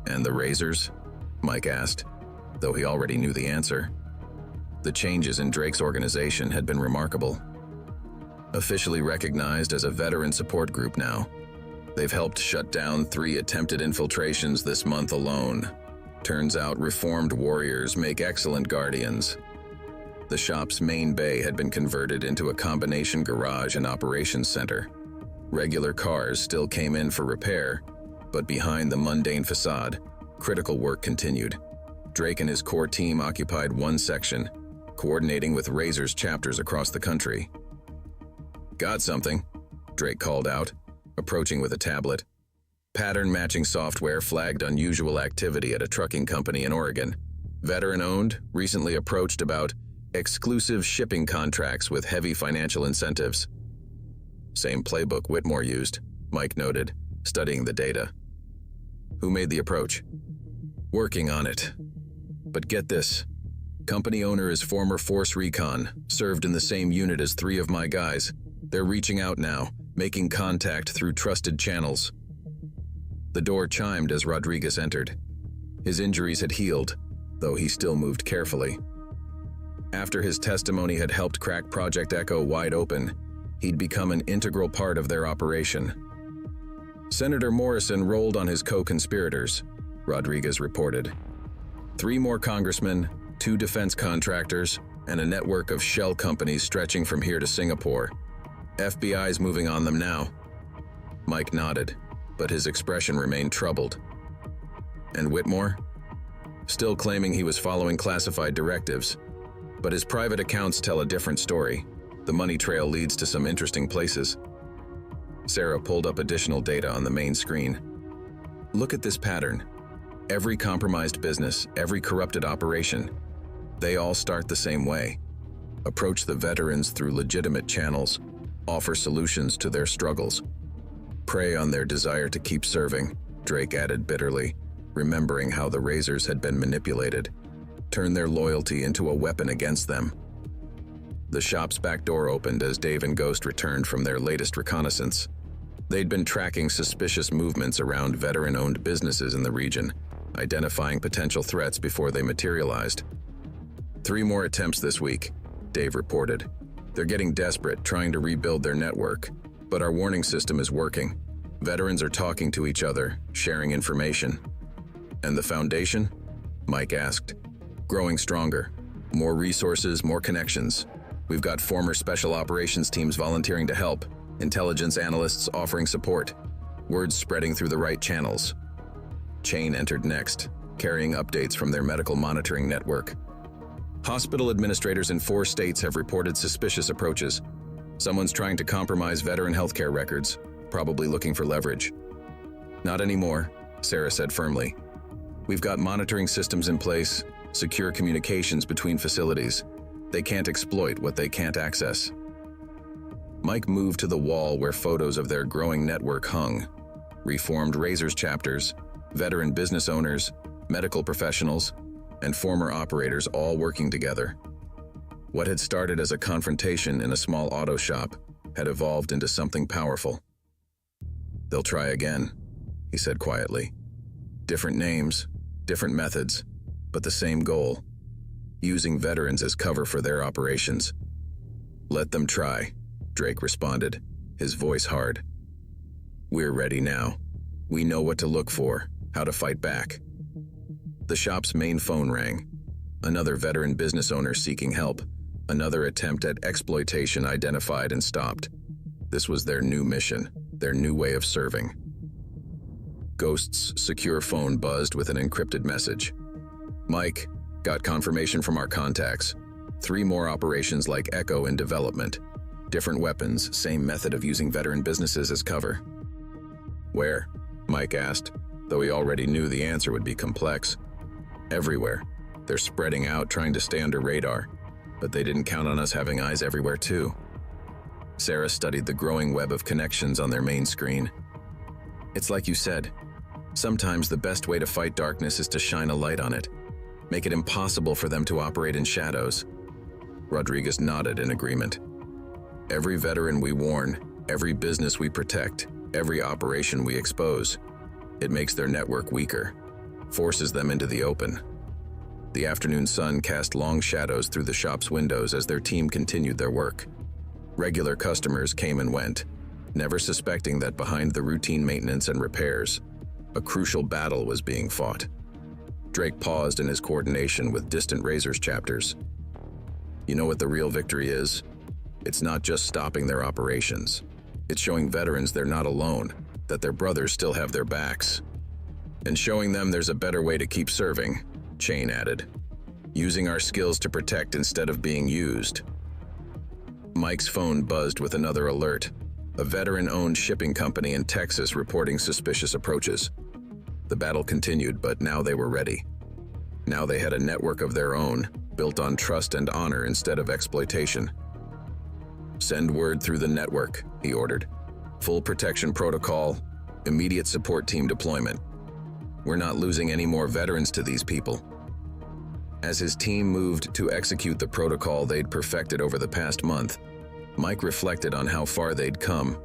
S1: And the razors? Mike asked, though he already knew the answer. The changes in Drake's organization had been remarkable. Officially recognized as a veteran support group now, they've helped shut down 3 attempted infiltrations this month alone. Turns out reformed warriors make excellent guardians. The shop's main bay had been converted into a combination garage and operations center. Regular cars still came in for repair, but behind the mundane facade, critical work continued. Drake and his core team occupied one section, coordinating with Razor's chapters across the country. "Got something," Drake called out, approaching with a tablet. Pattern-matching software flagged unusual activity at a trucking company in Oregon. Veteran-owned, recently approached about exclusive shipping contracts with heavy financial incentives. Same playbook Whitmore used, Mike noted, studying the data. Who made the approach? Working on it. But get this. Company owner is former Force Recon, served in the same unit as 3 of my guys. They're reaching out now, making contact through trusted channels. The door chimed as Rodriguez entered. His injuries had healed, though he still moved carefully. After his testimony had helped crack Project Echo wide open, he'd become an integral part of their operation. Senator Morrison rolled on his co-conspirators, Rodriguez reported. 3 more congressmen, 2 defense contractors, and a network of shell companies stretching from here to Singapore. FBI's moving on them now. Mike nodded, but his expression remained troubled. And Whitmore? Still claiming he was following classified directives, but his private accounts tell a different story. The money trail leads to some interesting places. Sarah pulled up additional data on the main screen. Look at this pattern. Every compromised business, every corrupted operation, they all start the same way. Approach the veterans through legitimate channels, offer solutions to their struggles. Prey on their desire to keep serving, Drake added bitterly, remembering how the Razors had been manipulated. Turn their loyalty into a weapon against them. The shop's back door opened as Dave and Ghost returned from their latest reconnaissance. They'd been tracking suspicious movements around veteran-owned businesses in the region, identifying potential threats before they materialized. 3 more attempts this week, Dave reported. They're getting desperate, trying to rebuild their network, but our warning system is working. Veterans are talking to each other, sharing information. And the foundation? Mike asked. Growing stronger. More resources, more connections. We've got former special operations teams volunteering to help, intelligence analysts offering support, words spreading through the right channels. Chain entered next, carrying updates from their medical monitoring network. Hospital administrators in 4 states have reported suspicious approaches. Someone's trying to compromise veteran healthcare records, probably looking for leverage. Not anymore, Sarah said firmly. We've got monitoring systems in place, secure communications between facilities. They can't exploit what they can't access. Mike moved to the wall where photos of their growing network hung. Reformed Razors chapters, veteran business owners, medical professionals, and former operators all working together. What had started as a confrontation in a small auto shop had evolved into something powerful. "They'll try again," he said quietly. "Different names, different methods, but the same goal: using veterans as cover for their operations." "Let them try," Drake responded, his voice hard. "We're ready now. We know what to look for, how to fight back." The shop's main phone rang. Another veteran business owner seeking help, another attempt at exploitation identified and stopped. This was their new mission, their new way of serving. Ghost's secure phone buzzed with an encrypted message. "Mike, got confirmation from our contacts. 3 more operations like Echo in development. Different weapons, same method of using veteran businesses as cover." "Where?" Mike asked, though he already knew the answer would be complex. "Everywhere. They're spreading out, trying to stay under radar. But they didn't count on us having eyes everywhere too." Sarah studied the growing web of connections on their main screen. "It's like you said. Sometimes the best way to fight darkness is to shine a light on it. Make it impossible for them to operate in shadows." Rodriguez nodded in agreement. "Every veteran we warn, every business we protect, every operation we expose, it makes their network weaker, forces them into the open." The afternoon sun cast long shadows through the shop's windows as their team continued their work. Regular customers came and went, never suspecting that behind the routine maintenance and repairs, a crucial battle was being fought. Drake paused in his coordination with distant Razor's chapters. "You know what the real victory is? It's not just stopping their operations. It's showing veterans they're not alone, that their brothers still have their backs. And showing them there's a better way to keep serving," Chain added. "Using our skills to protect instead of being used." Mike's phone buzzed with another alert. A veteran-owned shipping company in Texas reporting suspicious approaches. The battle continued, but now they were ready. Now they had a network of their own, built on trust and honor instead of exploitation. "Send word through the network," he ordered. "Full protection protocol, immediate support team deployment. We're not losing any more veterans to these people." As his team moved to execute the protocol they'd perfected over the past month, Mike reflected on how far they'd come.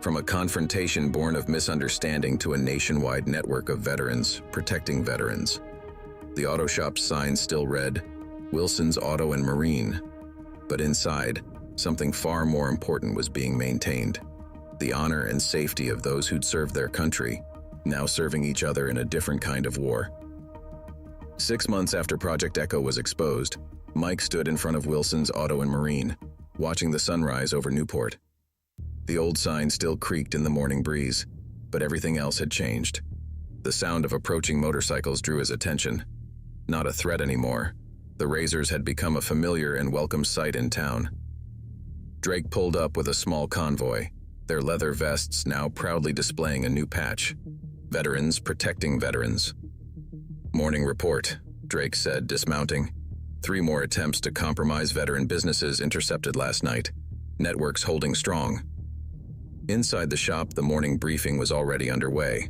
S1: From a confrontation born of misunderstanding to a nationwide network of veterans protecting veterans. The auto shop's sign still read, "Wilson's Auto and Marine." But inside, something far more important was being maintained. The honor and safety of those who'd served their country, now serving each other in a different kind of war. 6 months after Project Echo was exposed, Mike stood in front of Wilson's Auto and Marine, watching the sunrise over Newport. The old sign still creaked in the morning breeze, but everything else had changed. The sound of approaching motorcycles drew his attention. Not a threat anymore. The Razors had become a familiar and welcome sight in town. Drake pulled up with a small convoy, their leather vests now proudly displaying a new patch. "Veterans protecting veterans." "Morning report," Drake said, dismounting. 3 more attempts to compromise veteran businesses intercepted last night. Networks holding strong. Inside the shop, the morning briefing was already underway.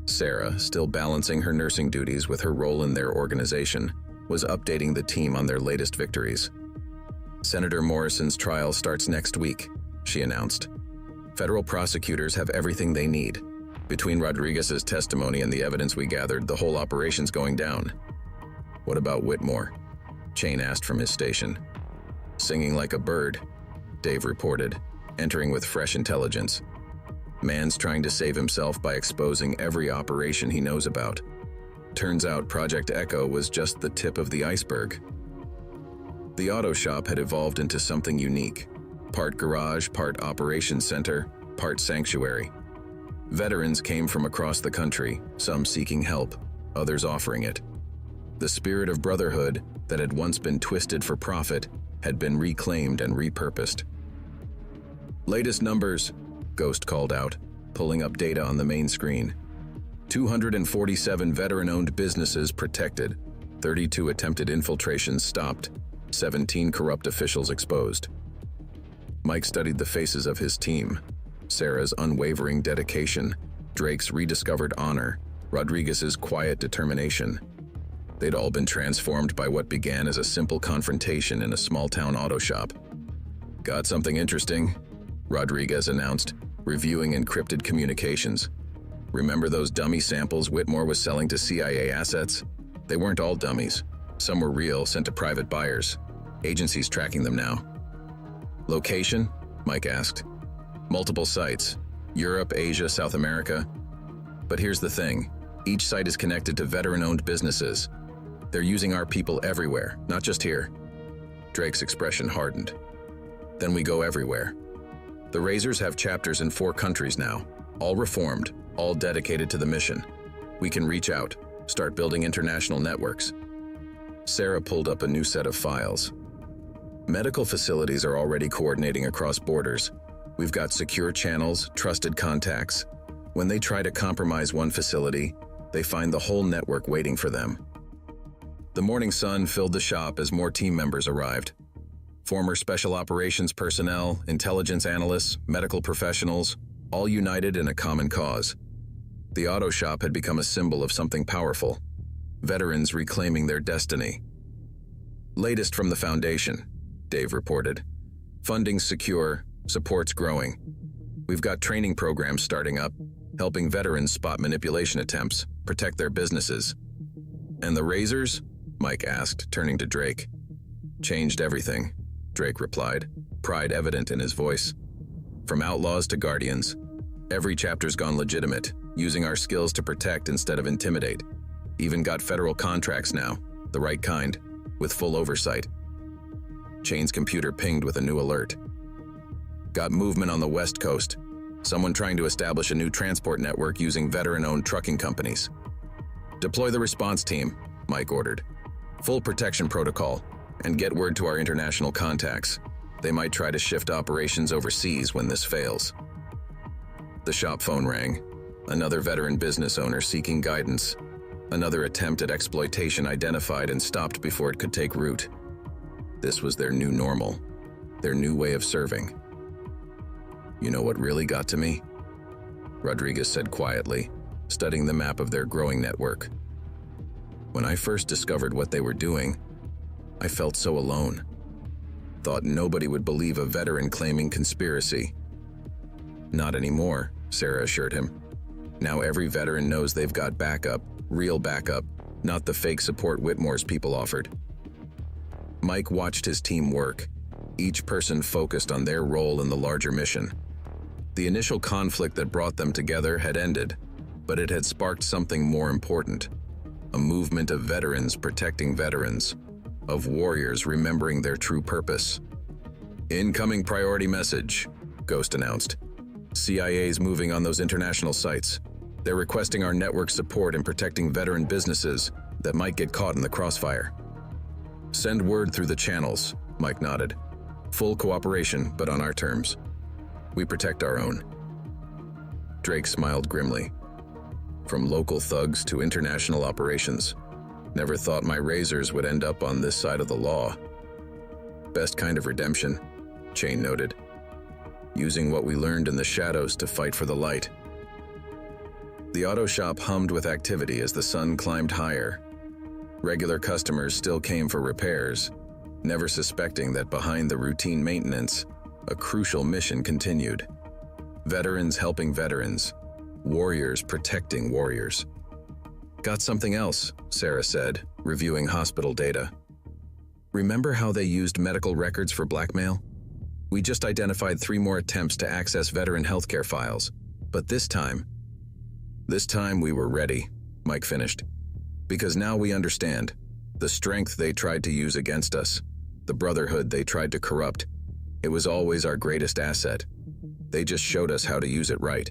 S1: Sarah, still balancing her nursing duties with her role in their organization, was updating the team on their latest victories. "Senator Morrison's trial starts next week," she announced. "Federal prosecutors have everything they need. Between Rodriguez's testimony and the evidence we gathered, the whole operation's going down." "What about Whitmore?" Chain asked from his station. "Singing like a bird," Dave reported, entering with fresh intelligence. "Man's trying to save himself by exposing every operation he knows about. Turns out Project Echo was just the tip of the iceberg." The auto shop had evolved into something unique. Part garage, part operations center, part sanctuary. Veterans came from across the country, some seeking help, others offering it. The spirit of brotherhood that had once been twisted for profit had been reclaimed and repurposed. "Latest numbers," Ghost called out, pulling up data on the main screen. 247 veteran-owned businesses protected, 32 attempted infiltrations stopped, 17 corrupt officials exposed. Mike studied the faces of his team. Sarah's unwavering dedication, Drake's rediscovered honor, Rodriguez's quiet determination. They'd all been transformed by what began as a simple confrontation in a small-town auto shop. "Got something interesting?" Rodriguez announced, reviewing encrypted communications. "Remember those dummy samples Whitmore was selling to CIA assets? They weren't all dummies. Some were real, sent to private buyers. Agencies tracking them now." "Location?" Mike asked. "Multiple sites. Europe, Asia, South America. But here's the thing. Each site is connected to veteran-owned businesses. They're using our people everywhere, not just here." Drake's expression hardened. "Then we go everywhere. The Razors have chapters in 4 countries now, all reformed, all dedicated to the mission. We can reach out, start building international networks." Sarah pulled up a new set of files. "Medical facilities are already coordinating across borders. We've got secure channels, trusted contacts. When they try to compromise one facility, they find the whole network waiting for them." The morning sun filled the shop as more team members arrived. Former special operations personnel, intelligence analysts, medical professionals, all united in a common cause. The auto shop had become a symbol of something powerful: veterans reclaiming their destiny. "Latest from the Foundation," Dave reported. "Funding's secure, support's growing. We've got training programs starting up, helping veterans spot manipulation attempts, protect their businesses." "And the Razors?" Mike asked, turning to Drake. "Changed everything," Drake replied, pride evident in his voice. "From outlaws to guardians. Every chapter's gone legitimate, using our skills to protect instead of intimidate. Even got federal contracts now, the right kind, with full oversight." Chain's computer pinged with a new alert. "Got movement on the West Coast. Someone trying to establish a new transport network using veteran-owned trucking companies." "Deploy the response team," Mike ordered. "Full protection protocol, and get word to our international contacts. They might try to shift operations overseas when this fails." The shop phone rang. Another veteran business owner seeking guidance. Another attempt at exploitation identified and stopped before it could take root. This was their new normal, their new way of serving. "You know what really got to me?" Rodriguez said quietly, studying the map of their growing network. "When I first discovered what they were doing, I felt so alone. Thought nobody would believe a veteran claiming conspiracy." "Not anymore," Sarah assured him. "Now every veteran knows they've got backup, real backup, not the fake support Whitmore's people offered." Mike watched his team work, each person focused on their role in the larger mission. The initial conflict that brought them together had ended, but it had sparked something more important: a movement of veterans protecting veterans, of warriors remembering their true purpose. "Incoming priority message," Ghost announced. "CIA's moving on those international sites. They're requesting our network support in protecting veteran businesses that might get caught in the crossfire." "Send word through the channels," Mike nodded. "Full cooperation, but on our terms. We protect our own." Drake smiled grimly. "From local thugs to international operations. Never thought my Razors would end up on this side of the law." "Best kind of redemption," Chain noted. "Using what we learned in the shadows to fight for the light." The auto shop hummed with activity as the sun climbed higher. Regular customers still came for repairs, never suspecting that behind the routine maintenance, a crucial mission continued. Veterans helping veterans, warriors protecting warriors. "Got something else," Sarah said, reviewing hospital data. "Remember how they used medical records for blackmail? We just identified 3 more attempts to access veteran healthcare files, but this time we were ready," Mike finished. "Because now we understand. The strength they tried to use against us, the brotherhood they tried to corrupt, it was always our greatest asset. They just showed us how to use it right."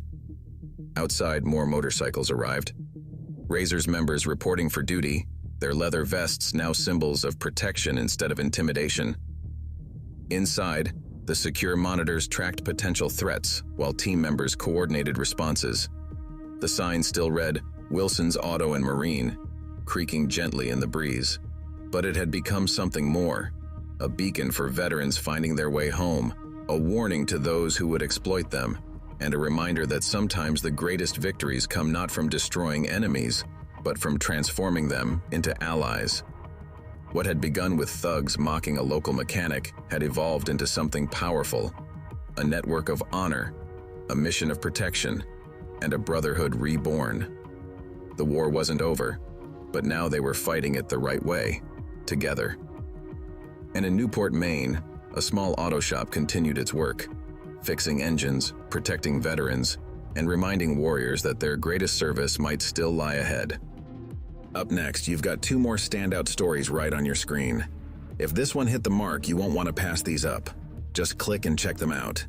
S1: Outside, more motorcycles arrived. Razors members reporting for duty, their leather vests now symbols of protection instead of intimidation. Inside, the secure monitors tracked potential threats while team members coordinated responses. The sign still read, "Wilson's Auto and Marine," creaking gently in the breeze. But it had become something more, a beacon for veterans finding their way home, a warning to those who would exploit them, and a reminder that sometimes the greatest victories come not from destroying enemies, but from transforming them into allies. What had begun with thugs mocking a local mechanic had evolved into something powerful, a network of honor, a mission of protection, and a brotherhood reborn. The war wasn't over, but now they were fighting it the right way, together. And in Newport, Maine, a small auto shop continued its work, fixing engines, protecting veterans, and reminding warriors that their greatest service might still lie ahead. Up next, you've got 2 more standout stories right on your screen. If this one hit the mark, you won't want to pass these up. Just click and check them out.